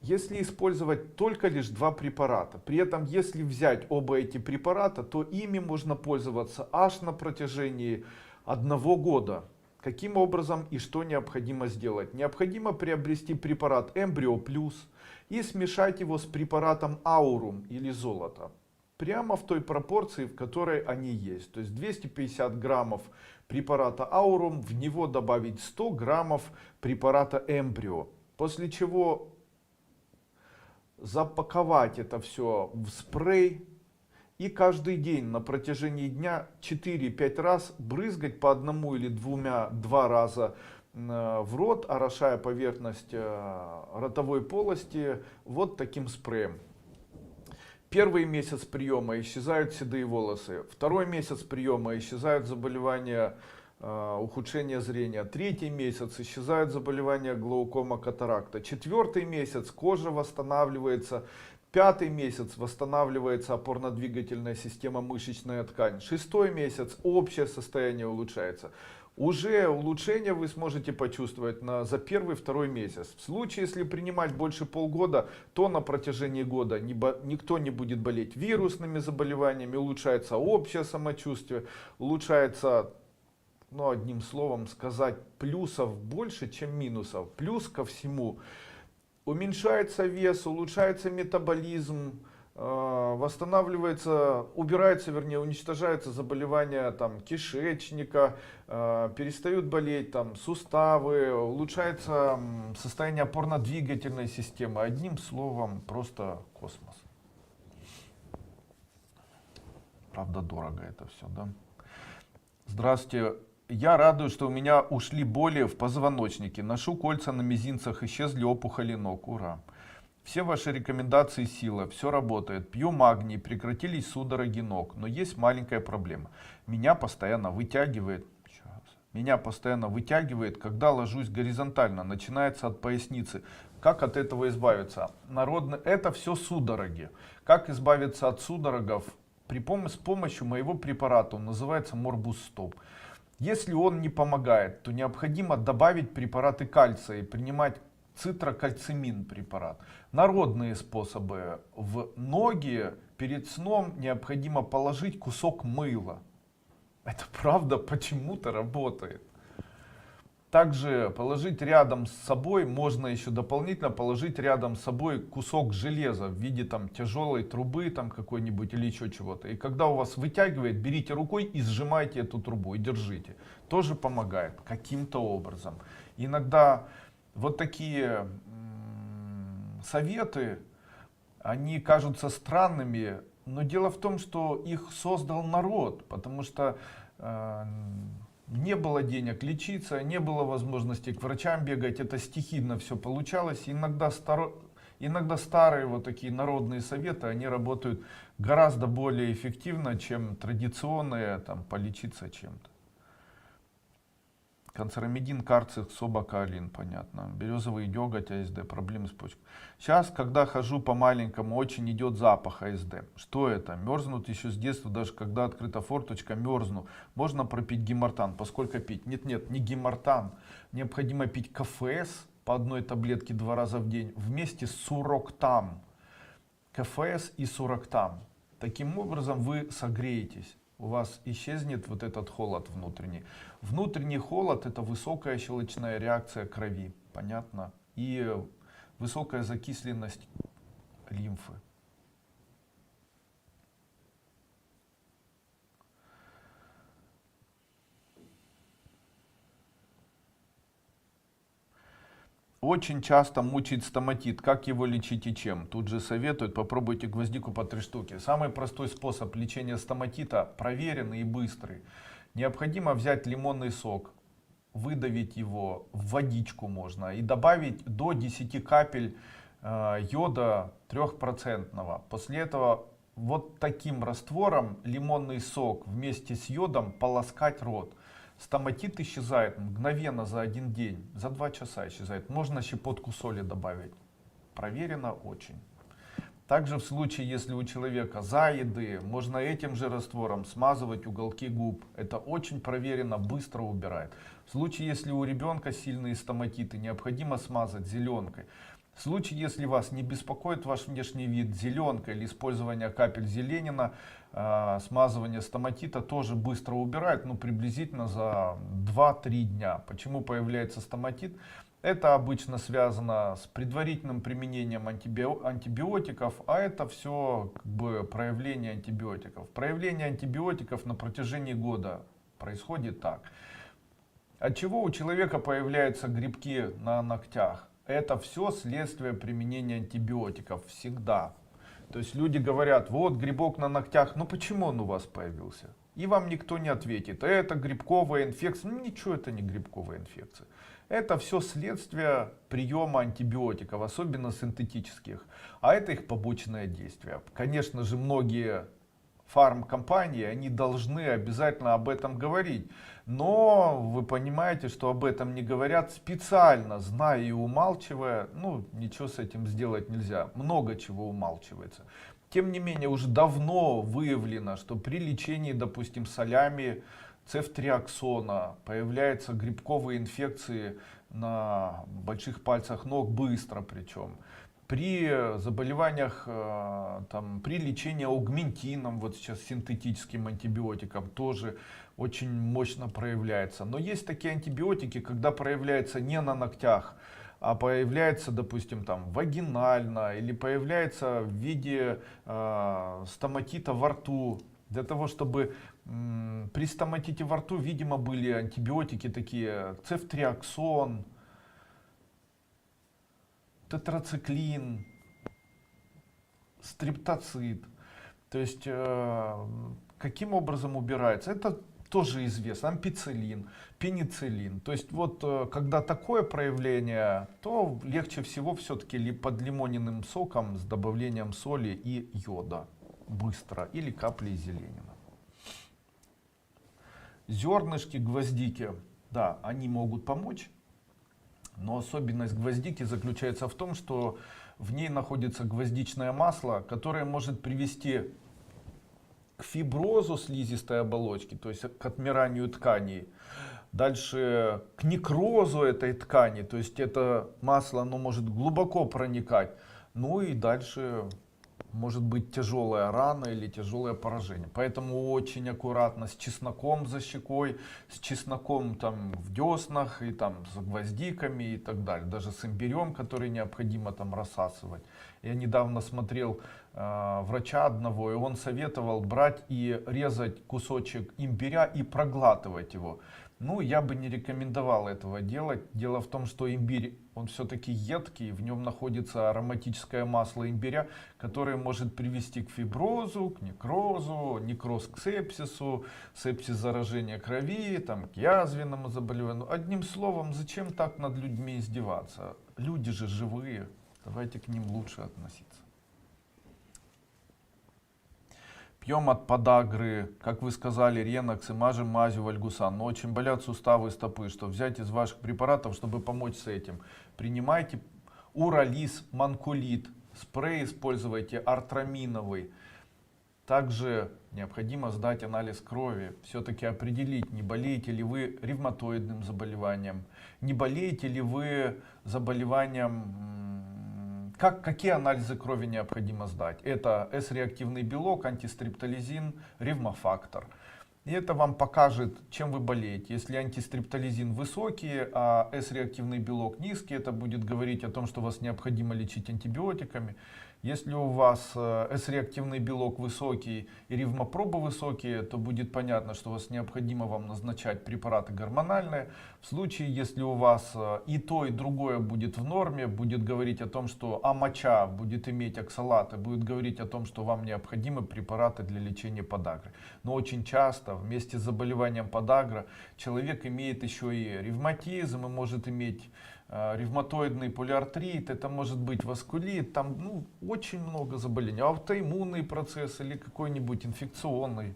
если использовать только лишь 2 препарата. При этом, если взять оба эти препарата, то ими можно пользоваться аж на протяжении 1 года. Каким образом и что необходимо сделать? Необходимо приобрести препарат Эмбрио Плюс и смешать его с препаратом Аурум или Золото. Прямо в той пропорции, в которой они есть. То есть 250 граммов препарата Аурум, в него добавить 100 граммов препарата Эмбрио. После чего запаковать это все в спрей и каждый день на протяжении дня 4-5 раз брызгать по 1 или 2 раза в рот, орошая поверхность ротовой полости вот таким спреем. Первый месяц приема исчезают седые волосы, 2-й месяц приема исчезают заболевания ухудшение зрения. Третий месяц исчезают заболевания глаукома, катаракта. Четвертый месяц кожа восстанавливается. Пятый месяц восстанавливается опорно-двигательная система, мышечная ткань. Шестой месяц общее состояние улучшается. Уже улучшение вы сможете почувствовать за первый-второй месяц. В случае, если принимать больше полгода, то на протяжении года никто не будет болеть вирусными заболеваниями, улучшается общее самочувствие, улучшается, ну, одним словом сказать, плюсов больше, чем минусов. Плюс ко всему, уменьшается вес, улучшается метаболизм, восстанавливается, убирается, вернее, уничтожаются заболевания там, кишечника, перестают болеть там, суставы, улучшается состояние опорно-двигательной системы. Одним словом, просто космос. Правда, дорого это все, да? Здравствуйте. Я радуюсь, что у меня ушли боли в позвоночнике. Ношу кольца на мизинцах, исчезли опухоли ног. Ура! Все ваши рекомендации сила, все работает. Пью магний, прекратились судороги ног. Но есть маленькая проблема. Меня постоянно вытягивает, когда ложусь горизонтально. Начинается от поясницы. Как от этого избавиться? Это все судороги. Как избавиться от судорогов? С помощью моего препарата. Он называется Morbus Stop. Если он не помогает, то необходимо добавить препараты кальция и принимать цитрокальцимин препарат. Народные способы. В ноги перед сном необходимо положить кусок мыла. Это правда почему-то работает. Также положить рядом с собой, можно еще дополнительно положить рядом с собой кусок железа в виде там тяжелой трубы там какой-нибудь или еще чего-то. И когда у вас вытягивает, берите рукой и сжимайте эту трубу и держите. Тоже помогает каким-то образом. Иногда вот такие советы, они кажутся странными, но дело в том, что их создал народ, потому что не было денег лечиться, не было возможности к врачам бегать, это стихийно все получалось. Иногда старые вот такие народные советы, они работают гораздо более эффективно, чем традиционные там, полечиться чем-то. Канцерамидин, карцит, собакаолин, понятно. Березовый деготь, АСД, проблемы с почкой. Сейчас, когда хожу по маленькому, очень идет запах АСД. Что это? Мерзнут еще с детства, даже когда открыта форточка, мерзну. Можно пропить гемартан. Поскольку пить? Нет, не гемартан. Необходимо пить КФС по одной таблетке 2 раза в день вместе с суроктам. КФС и суроктам. Таким образом вы согреетесь. У вас исчезнет вот этот холод внутренний. Внутренний холод — это высокая щелочная реакция крови, понятно? И высокая закисленность лимфы. Очень часто мучает стоматит. Как его лечить и чем? Тут же советуют, попробуйте гвоздику по 3 штуки. Самый простой способ лечения стоматита, проверенный и быстрый. Необходимо взять лимонный сок, выдавить его в водичку можно и добавить до 10 капель йода 3%. После этого вот таким раствором лимонный сок вместе с йодом полоскать рот. Стоматит исчезает мгновенно за 1 день, за 2 часа исчезает. Можно щепотку соли добавить. Проверено очень. Также в случае, если у человека заеды, можно этим же раствором смазывать уголки губ. Это очень проверено, быстро убирает. В случае, если у ребенка сильные стоматиты, необходимо смазать зеленкой. В случае, если вас не беспокоит ваш внешний вид, зеленка или использование капель зеленина, смазывание стоматита тоже быстро убирает, ну приблизительно за 2-3 дня. Почему появляется стоматит? Это обычно связано с предварительным применением антибиотиков, а это все как бы проявление антибиотиков. Проявление антибиотиков на протяжении года происходит так. От чего у человека появляются грибки на ногтях? Это все следствие применения антибиотиков всегда. То есть люди говорят, вот грибок на ногтях, ну почему он у вас появился? И вам никто не ответит, это грибковая инфекция. Ну ничего, это не грибковая инфекция. Это все следствие приема антибиотиков, особенно синтетических. А это их побочное действие. Конечно же, многие фармкомпании, они должны обязательно об этом говорить. Но вы понимаете, что об этом не говорят специально, зная и умалчивая. Ну, ничего с этим сделать нельзя. Много чего умалчивается. Тем не менее, уже давно выявлено, что при лечении, допустим, солями цефтриаксона появляются грибковые инфекции на больших пальцах ног быстро причем. При заболеваниях, при лечении аугментином, вот сейчас синтетическим антибиотиком, тоже очень мощно проявляется. Но есть такие антибиотики, когда проявляется не на ногтях, а появляется, допустим, там вагинально или появляется в виде стоматита во рту. Для того, чтобы при стоматите во рту, видимо, были антибиотики такие, цефтриаксон, тетрациклин, стрептоцит. То есть, каким образом убирается? Это тоже известно. Ампицилин, пенициллин. То есть, вот, когда такое проявление, то легче всего все-таки под лимонным соком с добавлением соли и йода. Быстро. Или капли зеленина. Зернышки гвоздики, да, они могут помочь. Но особенность гвоздики заключается в том, что в ней находится гвоздичное масло, которое может привести к фиброзу слизистой оболочки, то есть к отмиранию тканей. Дальше к некрозу этой ткани, то есть это масло, оно может глубоко проникать. Ну и дальше может быть тяжелая рана или тяжелое поражение. Поэтому очень аккуратно с чесноком за щекой, с чесноком там в деснах и там с гвоздиками и так далее. Даже с имбирем, который необходимо там рассасывать. Я недавно смотрел врача одного, и он советовал брать и резать кусочек имбиря и проглатывать его. Ну, я бы не рекомендовал этого делать. Дело в том, что имбирь, он все-таки едкий, в нем находится ароматическое масло имбиря, которое может привести к фиброзу, к некрозу, некроз к сепсису, сепсис заражения крови, там, к язвенному заболеванию. Одним словом, зачем так над людьми издеваться? Люди же живые, давайте к ним лучше относиться. Пьем от подагры, как вы сказали, ренокс и мажем мазью вальгусан. Но очень болят суставы и стопы. Что взять из ваших препаратов, чтобы помочь с этим? Принимайте урализ, манкулит. Спрей используйте артраминовый. Также необходимо сдать анализ крови. Все-таки определить, не болеете ли вы ревматоидным заболеванием. Не болеете ли вы заболеванием... Какие анализы крови необходимо сдать? Это С-реактивный белок, антистрептолизин, ревмофактор. И это вам покажет, чем вы болеете. Если антистрептолизин высокий, а С-реактивный белок низкий, это будет говорить о том, что вас необходимо лечить антибиотиками. Если у вас С-реактивный белок высокий и ревмопробы высокие, то будет понятно, что вас необходимо вам назначать препараты гормональные. В случае, если у вас и то, и другое будет в норме, будет говорить о том, что моча будет иметь оксалаты, будет говорить о том, что вам необходимы препараты для лечения подагры. Но очень часто вместе с заболеванием подагра человек имеет еще и ревматизм и может иметь ревматоидный полиартрит, это может быть васкулит, там очень много заболеваний, аутоиммунный процесс или какой-нибудь инфекционный.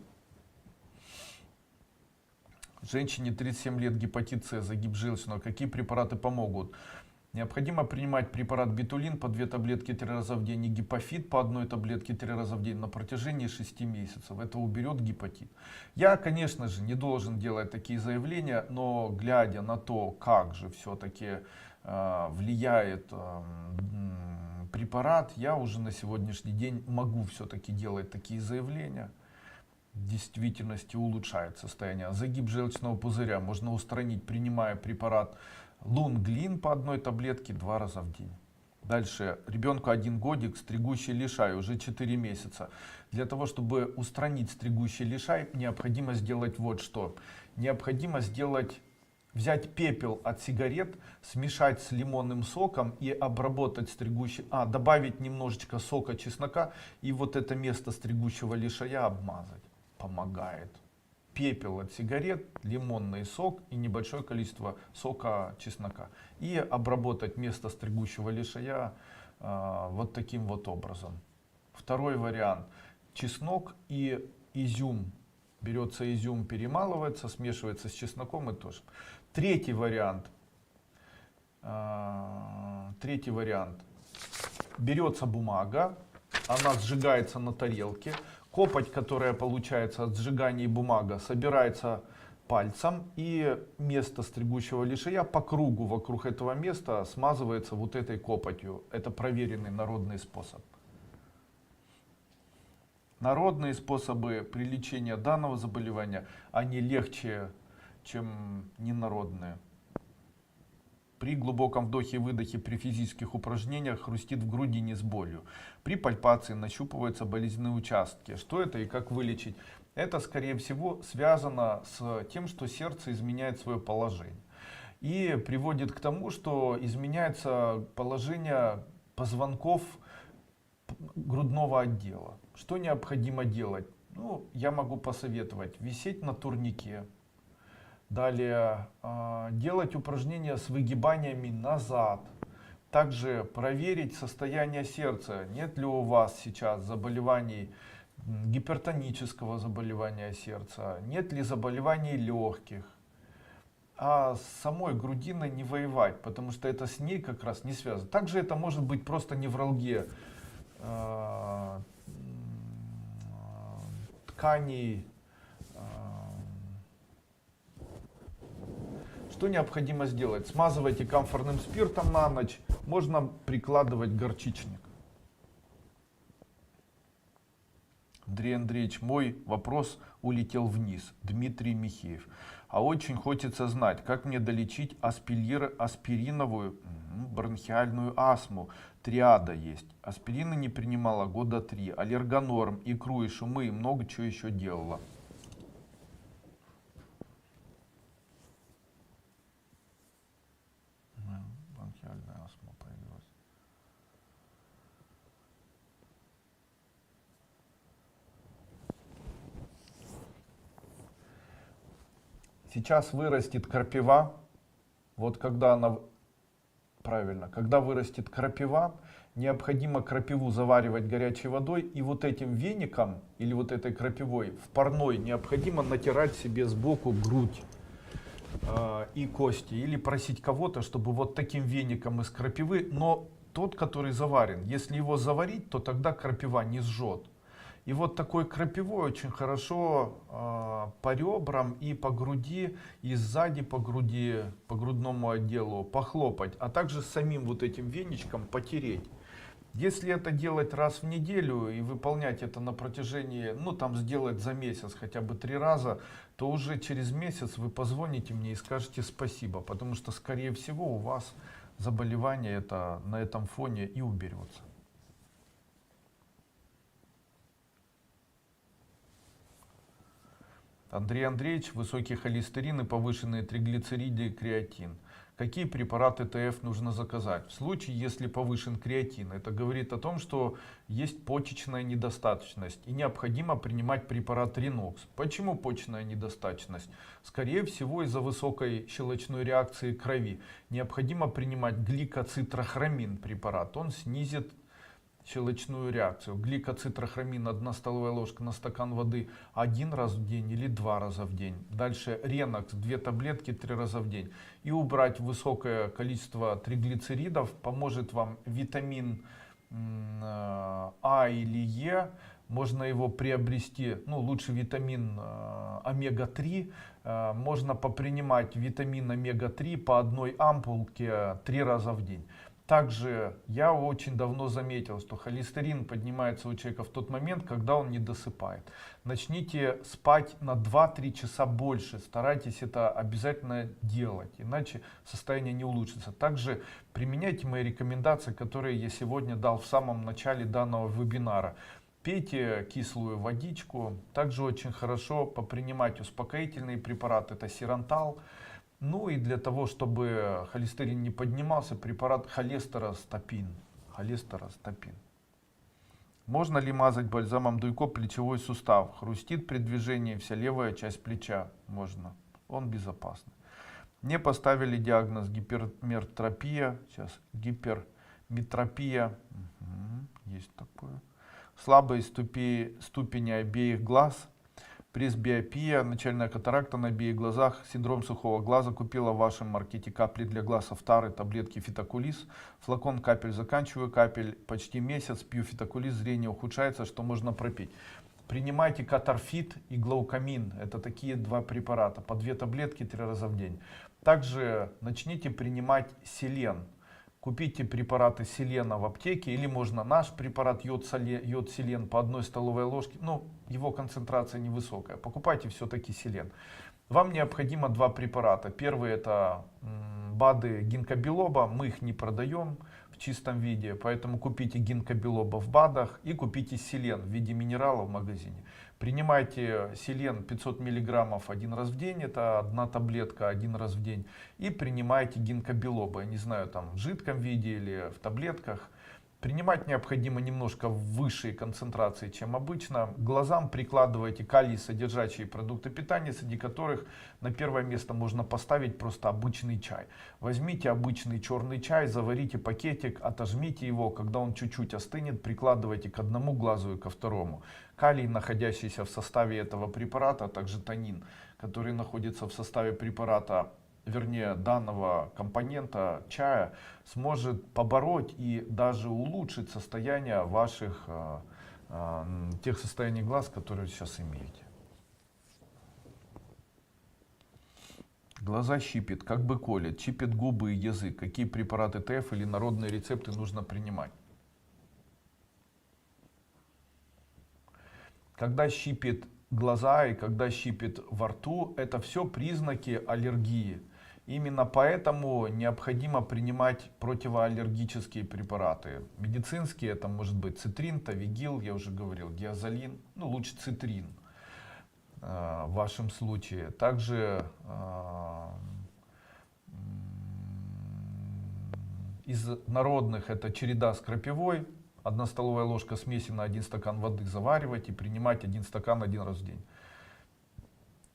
Женщине 37 лет, гепатит С, загиб желчного, какие препараты помогут? Необходимо принимать препарат бетулин по 2 таблетки 3 раза в день и гипофит по 1 таблетке 3 раза в день на протяжении 6 месяцев. Это уберет гепатит. Я, конечно же, не должен делать такие заявления, но глядя на то, как же все-таки влияет препарат, я уже на сегодняшний день могу все-таки делать такие заявления. В действительности улучшает состояние. Загиб желчного пузыря можно устранить, принимая препарат Лунглин по 1 таблетке 2 раза в день. Дальше. Ребенку 1 годик, стригущий лишай, уже 4 месяца. Для того, чтобы устранить стригущий лишай, необходимо сделать вот что. Необходимо взять пепел от сигарет, смешать с лимонным соком и обработать стригущий, добавить немножечко сока чеснока и вот это место стригущего лишая обмазать. Помогает. Пепел от сигарет, лимонный сок и небольшое количество сока чеснока. И обработать место стригущего лишая вот таким вот образом. Второй вариант. Чеснок и изюм. Берется изюм, перемалывается, смешивается с чесноком и тоже. Третий вариант. Берется бумага, она сжигается на тарелке. Копоть, которая получается от сжигания бумага, собирается пальцем, и место стригущего лишая по кругу вокруг этого места смазывается вот этой копотью. Это проверенный народный способ. Народные способы при лечении данного заболевания, они легче, чем ненародные. При глубоком вдохе и выдохе при физических упражнениях хрустит в грудине с болью. При пальпации нащупываются болезненные участки. Что это и как вылечить? Это, скорее всего, связано с тем, что сердце изменяет свое положение. И приводит к тому, что изменяется положение позвонков грудного отдела. Что необходимо делать? Ну, я могу посоветовать висеть на турнике. Далее делать упражнения с выгибаниями назад. Также проверить состояние сердца. Нет ли у вас сейчас заболеваний, гипертонического заболевания сердца. Нет ли заболеваний легких. А с самой грудиной не воевать, потому что это с ней как раз не связано. Также это может быть просто невралгия тканей. Что необходимо сделать? Смазывайте камфорным спиртом на ночь. Можно прикладывать горчичник. Андрей Андреевич, мой вопрос улетел вниз. Дмитрий Михеев. А очень хочется знать, как мне долечить аспириновую бронхиальную астму. Триада есть. Аспирина не принимала года 3. Аллергонорм, икру и шумы и много чего еще делала. Бронхиальная астма появилась. Сейчас вырастет крапива. Вот когда она... Правильно. Когда вырастет крапива, необходимо крапиву заваривать горячей водой. И вот этим веником, или вот этой крапивой, в парной необходимо натирать себе сбоку грудь и кости. Или просить кого-то, чтобы вот таким веником из крапивы, но тот, который заварен. Если его заварить, то тогда крапива не сжет. И вот такой крапивой очень хорошо по ребрам и по груди, и сзади по груди, по грудному отделу похлопать, а также самим вот этим веничком потереть. Если это делать раз в неделю и выполнять это на протяжении, ну там сделать за месяц хотя бы 3 раза, то уже через месяц вы позвоните мне и скажете спасибо, потому что скорее всего у вас заболевание это на этом фоне и уберется. Андрей Андреевич, высокий холестерин и повышенные триглицериды и креатин. Какие препараты ТФ нужно заказать? В случае, если повышен креатин, это говорит о том, что есть почечная недостаточность и необходимо принимать препарат Ринокс. Почему почечная недостаточность? Скорее всего, из-за высокой щелочной реакции крови. Необходимо принимать гликоцитрохромин препарат. Он снизит щелочную реакцию. Гликоцитрохромин 1 столовая ложка на стакан воды 1 раз в день или 2 раза в день. Дальше Ренокс 2 таблетки 3 раза в день. И убрать высокое количество триглицеридов поможет вам витамин А или Е. Можно его приобрести, ну лучше витамин омега-3. Можно попринимать витамин омега-3 по 1 ампулке 3 раза в день. Также я очень давно заметил, что холестерин поднимается у человека в тот момент, когда он не досыпает. Начните спать на 2-3 часа больше. Старайтесь это обязательно делать, иначе состояние не улучшится. Также применяйте мои рекомендации, которые я сегодня дал в самом начале данного вебинара. Пейте кислую водичку. Также очень хорошо попринимать успокоительные препараты. Это Сирантал. Ну и для того, чтобы холестерин не поднимался, препарат холестеростопин. Холестеростопин. Можно ли мазать бальзамом Дуйко плечевой сустав? Хрустит при движении вся левая часть плеча. Можно. Он безопасный. Мне поставили диагноз гиперметропия. Сейчас гиперметропия. Есть такое. Слабые ступени обеих глаз. пресбиопия, начальная катаракта на обеих глазах, синдром сухого глаза. Купила в вашем маркете капли для глаз Автары, таблетки Фитокулис, флакон капель, заканчиваю капель почти месяц, пью Фитокулис, зрение ухудшается, что можно пропить. Принимайте Катарфит и Глаукамин, это такие два препарата, по 2 таблетки 3 раза в день. Также начните принимать селен. Купите препараты селена в аптеке, или можно наш препарат йод-селен по 1 столовой ложке, но его концентрация невысокая. Покупайте все-таки селен. Вам необходимо 2 препарата. Первый это БАДы гинкобилоба, мы их не продаем в чистом виде, поэтому купите гинкобилоба в БАДах и купите селен в виде минерала в магазине. Принимайте селен 500 мг 1 раз в день, это 1 таблетка 1 раз в день. И принимайте гинкобилоба, я не знаю, там в жидком виде или в таблетках. Принимать необходимо немножко в высшей концентрации, чем обычно. К глазам прикладывайте калий содержащие продукты питания, среди которых на первое место можно поставить просто обычный чай. Возьмите обычный черный чай, заварите пакетик, отожмите его, когда он чуть-чуть остынет, прикладывайте к одному глазу и ко второму. Калий, находящийся в составе этого препарата, а также танин, который находится в составе препарата, вернее данного компонента чая, сможет побороть и даже улучшить состояние ваших тех состояний глаз, которые сейчас имеете. Глаза щипит, как бы колет, щипит губы и язык. Какие препараты ТФ или народные рецепты нужно принимать? Когда щипит глаза и когда щипит во рту, это все признаки аллергии. Именно поэтому необходимо принимать противоаллергические препараты. Медицинские, это может быть цитрин, тавигил, я уже говорил, гиазолин, ну лучше цитрин в вашем случае. Также из народных это череда с крапивой, 1 столовая ложка смеси на 1 стакан воды заваривать и принимать 1 стакан 1 раз в день.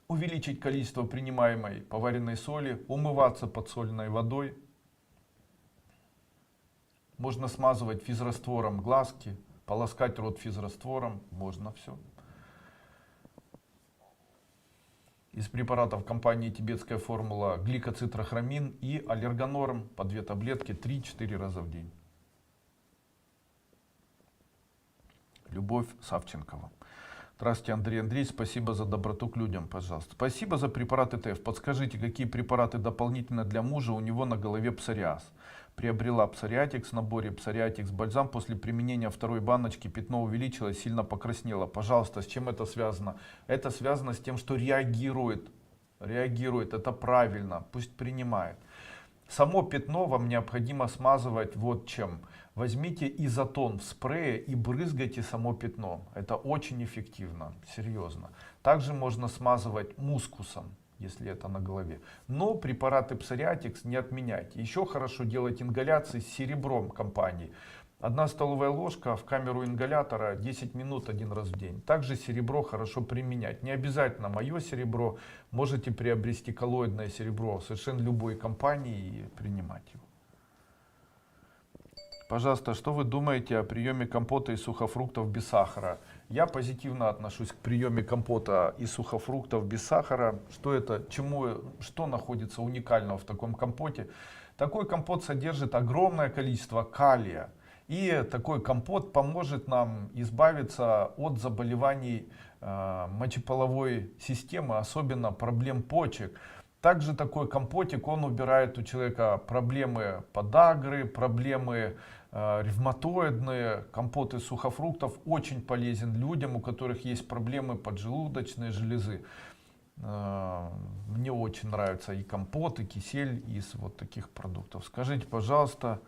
Увеличить количество принимаемой поваренной соли, умываться подсоленной водой. Можно смазывать физраствором глазки, полоскать рот физраствором, можно все. Из препаратов компании Тибетская формула гликоцитрохромин и аллергонорм по 2 таблетки 3-4 раза в день. Любовь Савченкова. Здравствуйте, Андрей Андреевич, спасибо за доброту к людям, пожалуйста. Спасибо за препараты ТФ. Подскажите, какие препараты дополнительно для мужа, у него на голове псориаз. Приобрела псориатикс в наборе, псориатикс бальзам. После применения 2-й баночки пятно увеличилось, сильно покраснело. Пожалуйста, с чем это связано? Это связано с тем, что реагирует, это правильно, пусть принимает. Само пятно вам необходимо смазывать вот чем. Возьмите изотон в спрее и брызгайте само пятно. Это очень эффективно, серьезно. Также можно смазывать мускусом, если это на голове. Но препараты псориатикс не отменяйте. Еще хорошо делать ингаляции с серебром компании. 1 столовая ложка в камеру ингалятора 10 минут 1 раз в день. Также серебро хорошо применять. Не обязательно мое серебро. Можете приобрести коллоидное серебро совершенно любой компании и принимать его. Пожалуйста, что вы думаете о приеме компота из сухофруктов без сахара? Я позитивно отношусь к приеме компота из сухофруктов без сахара. Что это, что находится уникального в таком компоте? Такой компот содержит огромное количество калия. И такой компот поможет нам избавиться от заболеваний мочеполовой системы, особенно проблем почек. Также такой компотик, он убирает у человека проблемы подагры, проблемы ревматоидные. Компот из сухофруктов очень полезен людям, у которых есть проблемы поджелудочной железы. Мне очень нравится и компот, и кисель из вот таких продуктов. Скажите, пожалуйста,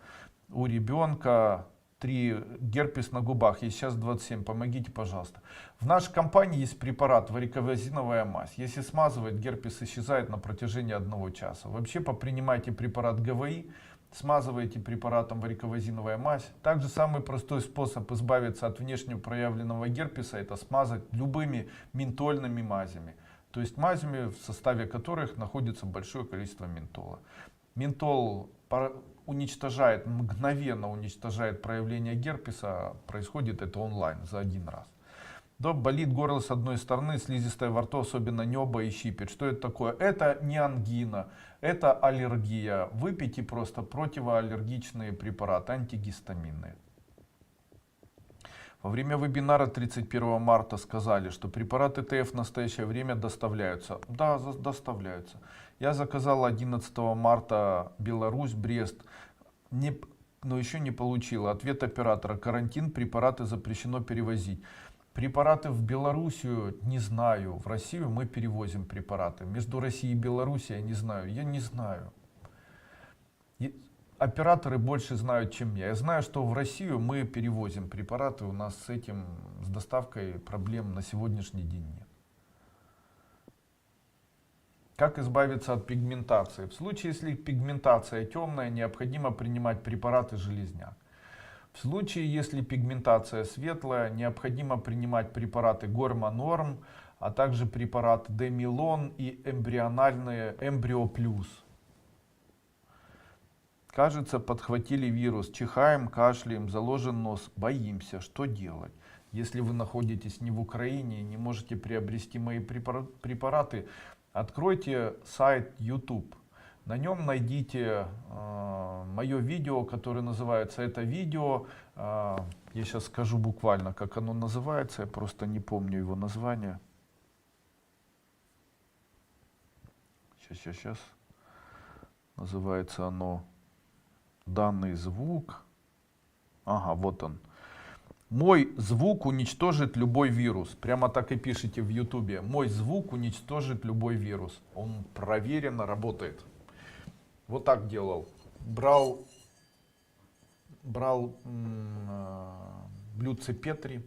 у ребенка 3 герпес на губах, ей сейчас 27, помогите, пожалуйста. В нашей компании есть препарат варикозиновая мазь. Если смазывать, герпес исчезает на протяжении 1 часа. Вообще попринимайте препарат ГВИ, смазывайте препаратом варикозиновая мазь. Также самый простой способ избавиться от внешне проявленного герпеса — это смазать любыми ментольными мазями. То есть мазями, в составе которых находится большое количество ментола. Ментол уничтожает, мгновенно уничтожает проявление герпеса. Происходит это онлайн за 1 раз. Да, болит горло с одной стороны, слизистая во рту, особенно небо и щипет. Что это такое? Это не ангина, это аллергия. Выпейте просто противоаллергичные препараты, антигистаминные. Во время вебинара 31 марта сказали, что препараты ТФ в настоящее время доставляются. Да, доставляются. Я заказал 11 марта Беларусь, Брест, но еще не получил. Ответ оператора: карантин, препараты запрещено перевозить. Препараты в Белоруссию не знаю, в Россию мы перевозим препараты. Между Россией и Белоруссией я не знаю. Операторы больше знают, чем я. Я знаю, что в Россию мы перевозим препараты, у нас с этим, с доставкой проблем на сегодняшний день нет. Как избавиться от пигментации? В случае, если пигментация темная, необходимо принимать препараты железняк. В случае, если пигментация светлая, необходимо принимать препараты Гормонорм, а также препараты Демилон и эмбриональные Эмбрио Плюс. Кажется, подхватили вирус, чихаем, кашляем, заложен нос, боимся, что делать? Если вы находитесь не в Украине и не можете приобрести мои препараты, откройте сайт YouTube. На нем найдите мое видео, которое называется «Это видео». Я сейчас скажу буквально, как оно называется, я просто не помню его название. Сейчас. Называется оно «Данный звук». Ага, вот он. Мой звук уничтожит любой вирус. Прямо так и пишите в YouTube. Мой звук уничтожит любой вирус. Он проверенно работает. Вот так делал. Брал блюдце Петри,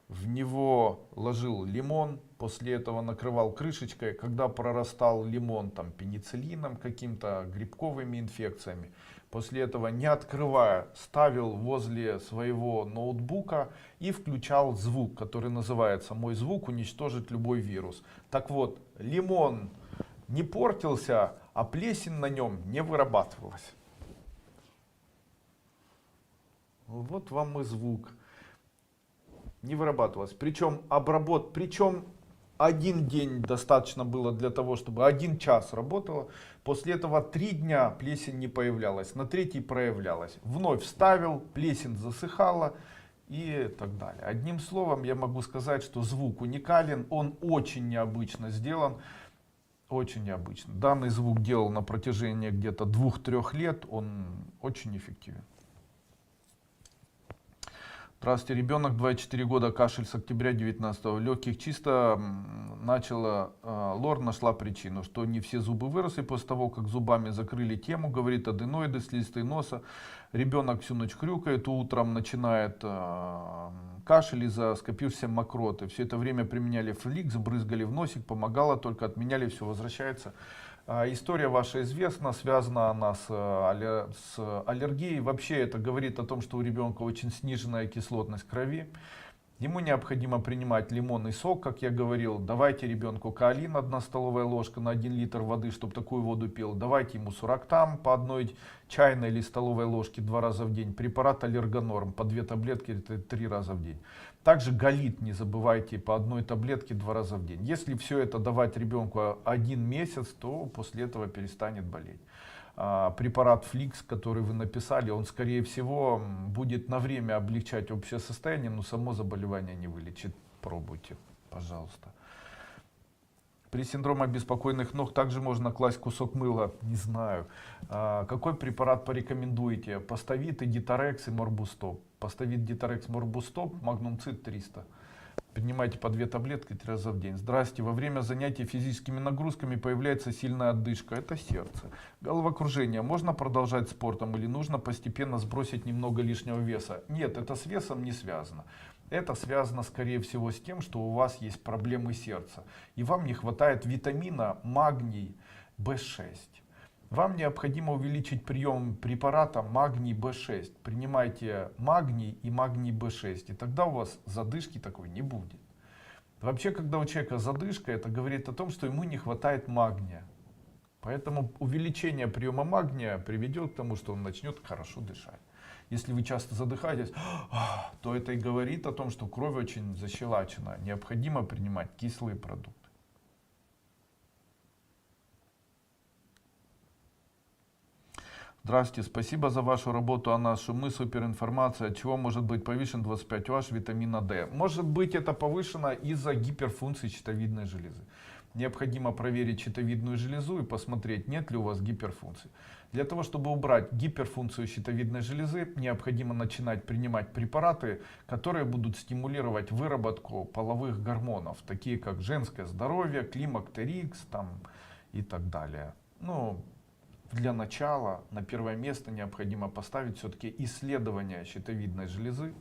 в него ложил лимон, после этого накрывал крышечкой. Когда прорастал лимон там пенициллином, каким-то грибковыми инфекциями, после этого, не открывая, ставил возле своего ноутбука и включал звук, который называется «Мой звук уничтожит любой вирус». Так вот, лимон не портился, а плесень на нем не вырабатывалась. Вот вам и звук. Не вырабатывалась. Причем один день достаточно было для того, чтобы 1 час работало. После этого 3 дня плесень не появлялась. На 3-й проявлялась. Вновь вставил, плесень засыхала и так далее. Одним словом, я могу сказать, что звук уникален. Он очень необычно сделан. Очень необычно. Данный звук делал на протяжении где-то 2-3 лет. Он очень эффективен. Здравствуйте, ребенок 24 года, кашель с октября 19-го, легких чисто начала, лор нашла причину, что не все зубы выросли после того, как зубами закрыли тему, говорит аденоиды, слизистой носа, ребенок всю ночь хрюкает, утром начинает кашель из-за скопившейся мокроты, все это время применяли фликс, брызгали в носик, помогало, только отменяли, все возвращается. История ваша известна, связана она с аллергией. Вообще это говорит о том, что у ребенка очень сниженная кислотность крови. Ему необходимо принимать лимонный сок, как я говорил. Давайте ребенку каолин 1 столовая ложка на 1 литр воды, чтобы такую воду пил. Давайте ему сурактам по 1 чайной или столовой ложке 2 раза в день. Препарат аллергонорм по 2 таблетки 3 раза в день. Также галит не забывайте по 1 таблетке 2 раза в день. Если все это давать ребенку 1 месяц, то после этого перестанет болеть. Препарат Фликс, который вы написали, он скорее всего будет на время облегчать общее состояние, но само заболевание не вылечит. Пробуйте, пожалуйста. При синдроме беспокойных ног также можно класть кусок мыла. Не знаю. Какой препарат порекомендуете? Паставит, Эдитарекс и Морбустоп. Паставит, Эдитарекс, Морбустоп, Магнумцит 300. Принимайте по 2 таблетки 3 раза в день. Здравствуйте. Во время занятий физическими нагрузками появляется сильная отдышка. Это сердце. Головокружение. Можно продолжать спортом или нужно постепенно сбросить немного лишнего веса? Нет, это с весом не связано. Это связано скорее всего с тем, что у вас есть проблемы сердца. И вам не хватает витамина магний В6. Вам необходимо увеличить прием препарата магний В6. Принимайте магний и магний В6. И тогда у вас задышки такой не будет. Вообще, когда у человека задышка, это говорит о том, что ему не хватает магния. Поэтому увеличение приема магния приведет к тому, что он начнет хорошо дышать. Если вы часто задыхаетесь, то это и говорит о том, что кровь очень защелачена. Необходимо принимать кислые продукты. Здравствуйте, спасибо за вашу работу о нас. Шумы, суперинформация. От чего может быть повышен 25 OH витамина D? Может быть, это повышено из-за гиперфункции щитовидной железы. Необходимо проверить щитовидную железу и посмотреть, нет ли у вас гиперфункции. Для того, чтобы убрать гиперфункцию щитовидной железы, необходимо начинать принимать препараты, которые будут стимулировать выработку половых гормонов, такие как женское здоровье, климактерикс там, и так далее. Ну, для начала на первое место необходимо поставить все-таки исследование щитовидной железы.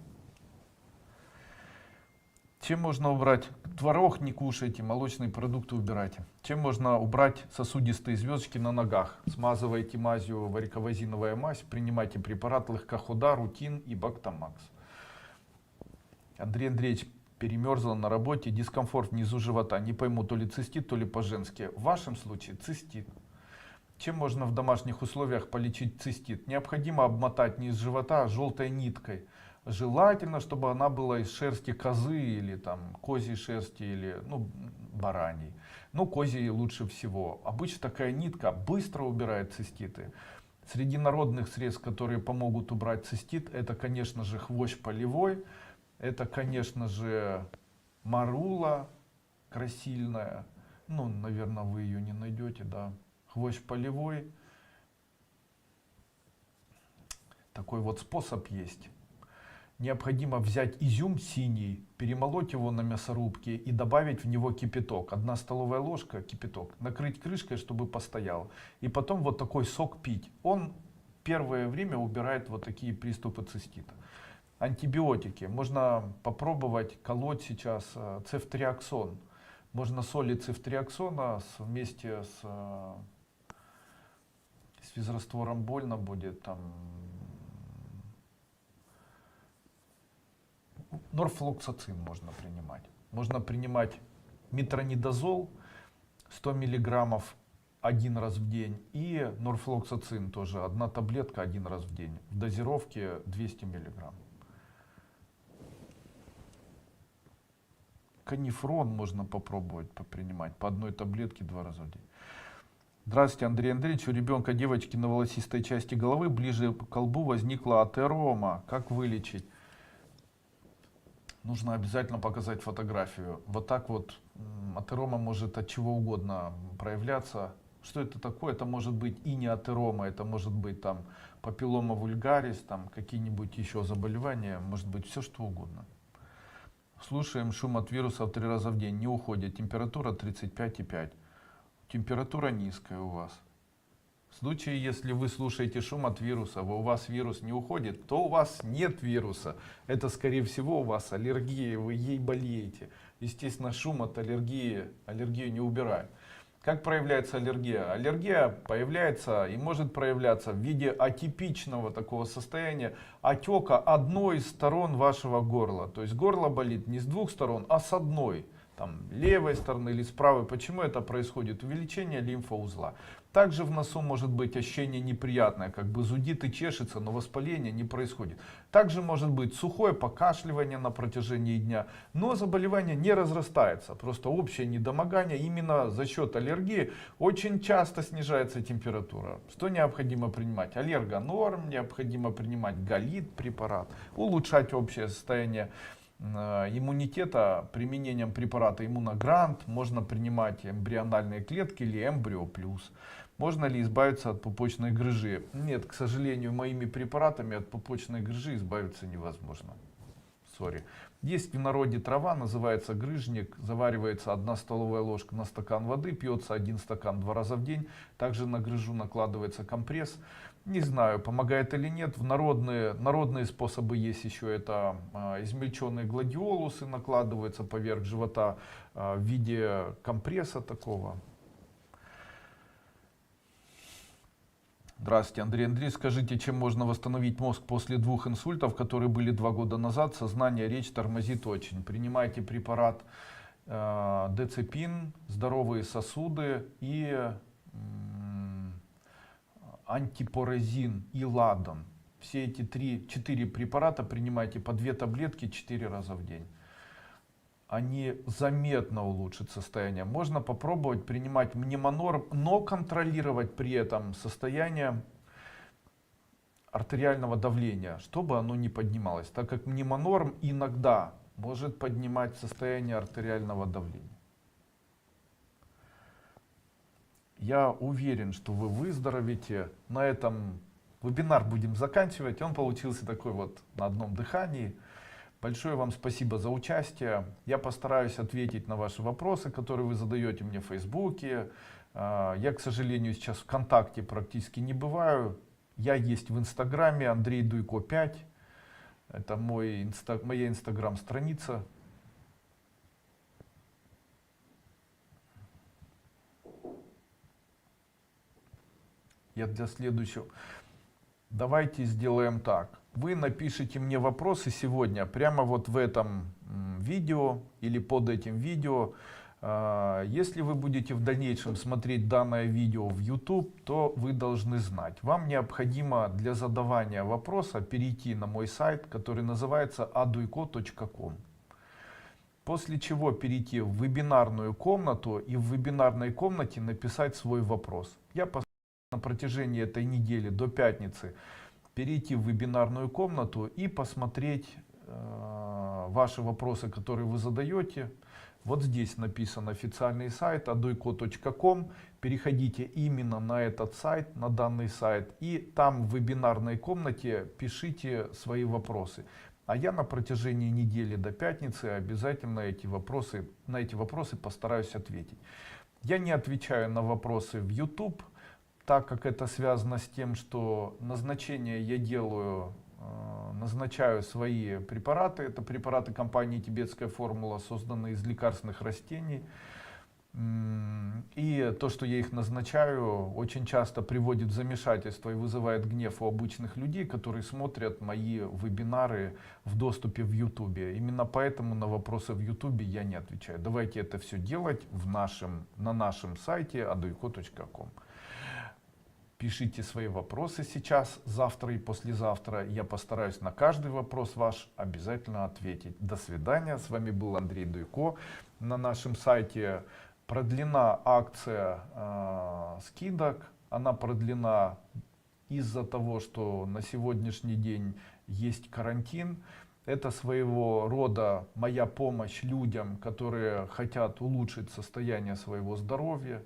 Чем можно убрать? Творог не кушайте, молочные продукты убирайте. Чем можно убрать сосудистые звездочки на ногах? Смазывайте мазью вариковазиновая мазь, принимайте препарат Легкохода, Рутин и Бактамакс. Андрей Андреевич, перемерзла на работе, дискомфорт внизу живота. Не пойму, то ли цистит, то ли по-женски. В вашем случае цистит. Чем можно в домашних условиях полечить цистит? Необходимо обмотать низ живота желтой ниткой. Желательно, чтобы она была из шерсти козы или там козьей шерсти или бараньей. Ну, козьей лучше всего. Обычно такая нитка быстро убирает циститы. Среди народных средств, которые помогут убрать цистит, это, конечно же, хвощ полевой. Это, конечно же, марула красильная. Ну, наверное, вы ее не найдете, да. Хвощ полевой. Такой вот способ есть. Необходимо взять изюм синий, перемолоть его на мясорубке и добавить в него кипяток. 1 столовая ложка кипяток. Накрыть крышкой, чтобы постоял. И потом вот такой сок пить. Он первое время убирает вот такие приступы цистита. Антибиотики. Можно попробовать колоть сейчас цефтриаксон. Можно соли цефтриаксона вместе с физраствором больно будет. Там, норфлоксацин можно принимать. Можно принимать метронидазол 100 миллиграммов 1 раз в день. И норфлоксацин тоже 1 таблетка 1 раз в день. В дозировке 200 миллиграмм. Канифрон можно попробовать попринимать по 1 таблетке 2 раза в день. Здравствуйте, Андрей Андреевич. У ребенка девочки на волосистой части головы ближе к колбу возникла атерома. Как вылечить? Нужно обязательно показать фотографию. Вот так вот атерома может от чего угодно проявляться. Что это такое? Это может быть и не атерома, это может быть там папиллома вульгарис, там какие-нибудь еще заболевания, может быть все что угодно. Слушаем шум от вирусов 3 раза в день, не уходит. Температура 35,5. Температура низкая у вас. В случае, если вы слушаете шум от вируса, у вас вирус не уходит, то у вас нет вируса. Это, скорее всего, у вас аллергия, вы ей болеете. Естественно, шум от аллергию не убирает. Как проявляется аллергия? Аллергия появляется и может проявляться в виде атипичного такого состояния отека одной из сторон вашего горла. То есть горло болит не с 2 сторон, а с одной. Там, левой стороны или с правой. Почему это происходит? Увеличение лимфоузла. Также в носу может быть ощущение неприятное, как бы зудит и чешется, но воспаление не происходит. Также может быть сухое покашливание на протяжении дня, но заболевание не разрастается. Просто общее недомогание именно за счет аллергии очень часто снижается температура. Что необходимо принимать? Аллергонорм, необходимо принимать галит препарат, улучшать общее состояние иммунитета применением препарата иммуногрант. Можно принимать эмбриональные клетки или эмбрио плюс. Можно ли избавиться от пупочной грыжи? Нет, к сожалению, моими препаратами от пупочной грыжи избавиться невозможно. Сори. Есть в народе трава, называется грыжник. Заваривается 1 столовая ложка на стакан воды, пьется 1 стакан 2 раза в день. Также на грыжу накладывается компресс. Не знаю, помогает или нет. В народные способы есть еще. Это измельченные гладиолусы накладываются поверх живота в виде компресса такого. Здравствуйте, Андрей Андреевич. Скажите, чем можно восстановить мозг после 2 инсультов, которые были 2 года назад? Сознание, речь тормозит очень. Принимайте препарат децепин, здоровые сосуды и антипорезин и ладан. все эти 3-4 препарата принимайте по 2 таблетки 4 раза в день. Они заметно улучшат состояние. Можно попробовать принимать мнемонорм, но контролировать при этом состояние артериального давления, чтобы оно не поднималось, так как мнемонорм иногда может поднимать состояние артериального давления. Я уверен, что вы выздоровеете. На этом вебинар будем заканчивать. Он получился такой вот на одном дыхании. Большое вам спасибо за участие. Я постараюсь ответить на ваши вопросы, которые вы задаете мне в Фейсбуке. Я, к сожалению, сейчас в ВКонтакте практически не бываю. Я есть в Инстаграме, Андрей Дуйко 5. Это моя Инстаграм-страница. Я для следующего. Давайте сделаем так. Вы напишите мне вопросы сегодня прямо вот в этом видео или под этим видео. Если вы будете в дальнейшем смотреть данное видео в YouTube, то вы должны знать, вам необходимо для задавания вопроса перейти на мой сайт, который называется aduiko.com. После чего перейти в вебинарную комнату и в вебинарной комнате написать свой вопрос. Я постараюсь на протяжении этой недели до пятницы перейти в вебинарную комнату и посмотреть ваши вопросы, которые вы задаете. Вот здесь написан официальный сайт aduiko.com. Переходите именно на этот сайт, на данный сайт, и там в вебинарной комнате пишите свои вопросы. А я на протяжении недели до пятницы обязательно на эти вопросы постараюсь ответить. Я не отвечаю на вопросы в YouTube, так как это связано с тем, что назначение я делаю, назначаю свои препараты. Это препараты компании Тибетская формула, созданные из лекарственных растений. И то, что я их назначаю, очень часто приводит в замешательство и вызывает гнев у обычных людей, которые смотрят мои вебинары в доступе в YouTube. Именно поэтому на вопросы в YouTube я не отвечаю. Давайте это все делать на нашем сайте aduiko.com. Пишите свои вопросы сейчас, завтра и послезавтра. Я постараюсь на каждый вопрос ваш обязательно ответить. До свидания. С вами был Андрей Дуйко. На нашем сайте продлена акция скидок. Она продлена из-за того, что на сегодняшний день есть карантин. Это своего рода моя помощь людям, которые хотят улучшить состояние своего здоровья.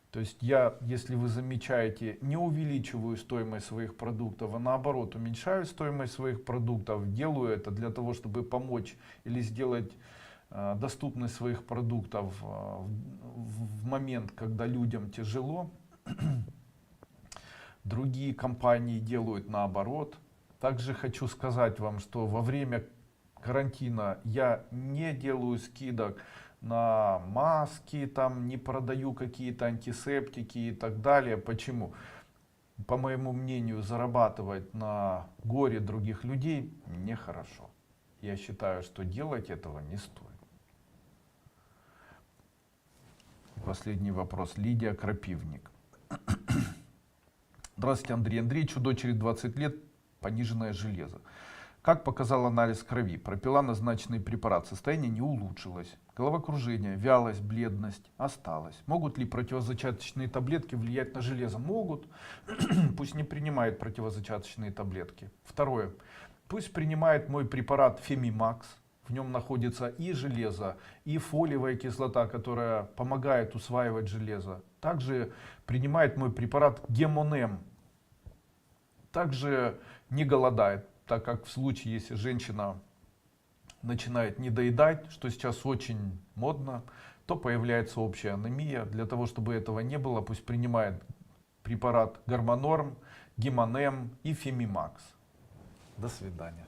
То есть я, если вы замечаете, не увеличиваю стоимость своих продуктов, а наоборот уменьшаю стоимость своих продуктов. Делаю это для того, чтобы помочь или сделать доступность своих продуктов в момент, когда людям тяжело. Другие компании делают наоборот. Также хочу сказать вам, что во время карантина я не делаю скидок на маски, там не продаю какие-то антисептики и так далее. Почему? По моему мнению, зарабатывать на горе других людей нехорошо. Я считаю, что делать этого не стоит. Последний вопрос. Лидия Крапивник. Здравствуйте, Андрей Андреевич. У дочери 20 лет, пониженное железо. Как показал анализ крови, пропила назначенный препарат, состояние не улучшилось. Головокружение, вялость, бледность осталось. Могут ли противозачаточные таблетки влиять на железо? Могут. Пусть не принимает противозачаточные таблетки. Второе. Пусть принимает мой препарат Фемимакс. В нем находится и железо, и фолиевая кислота, которая помогает усваивать железо. Также принимает мой препарат Гемонем. Также не голодает, так как в случае, если женщина начинает недоедать, что сейчас очень модно, то появляется общая анемия. Для того, чтобы этого не было, пусть принимает препарат Гормонорм, Гемонем и Фемимакс. До свидания.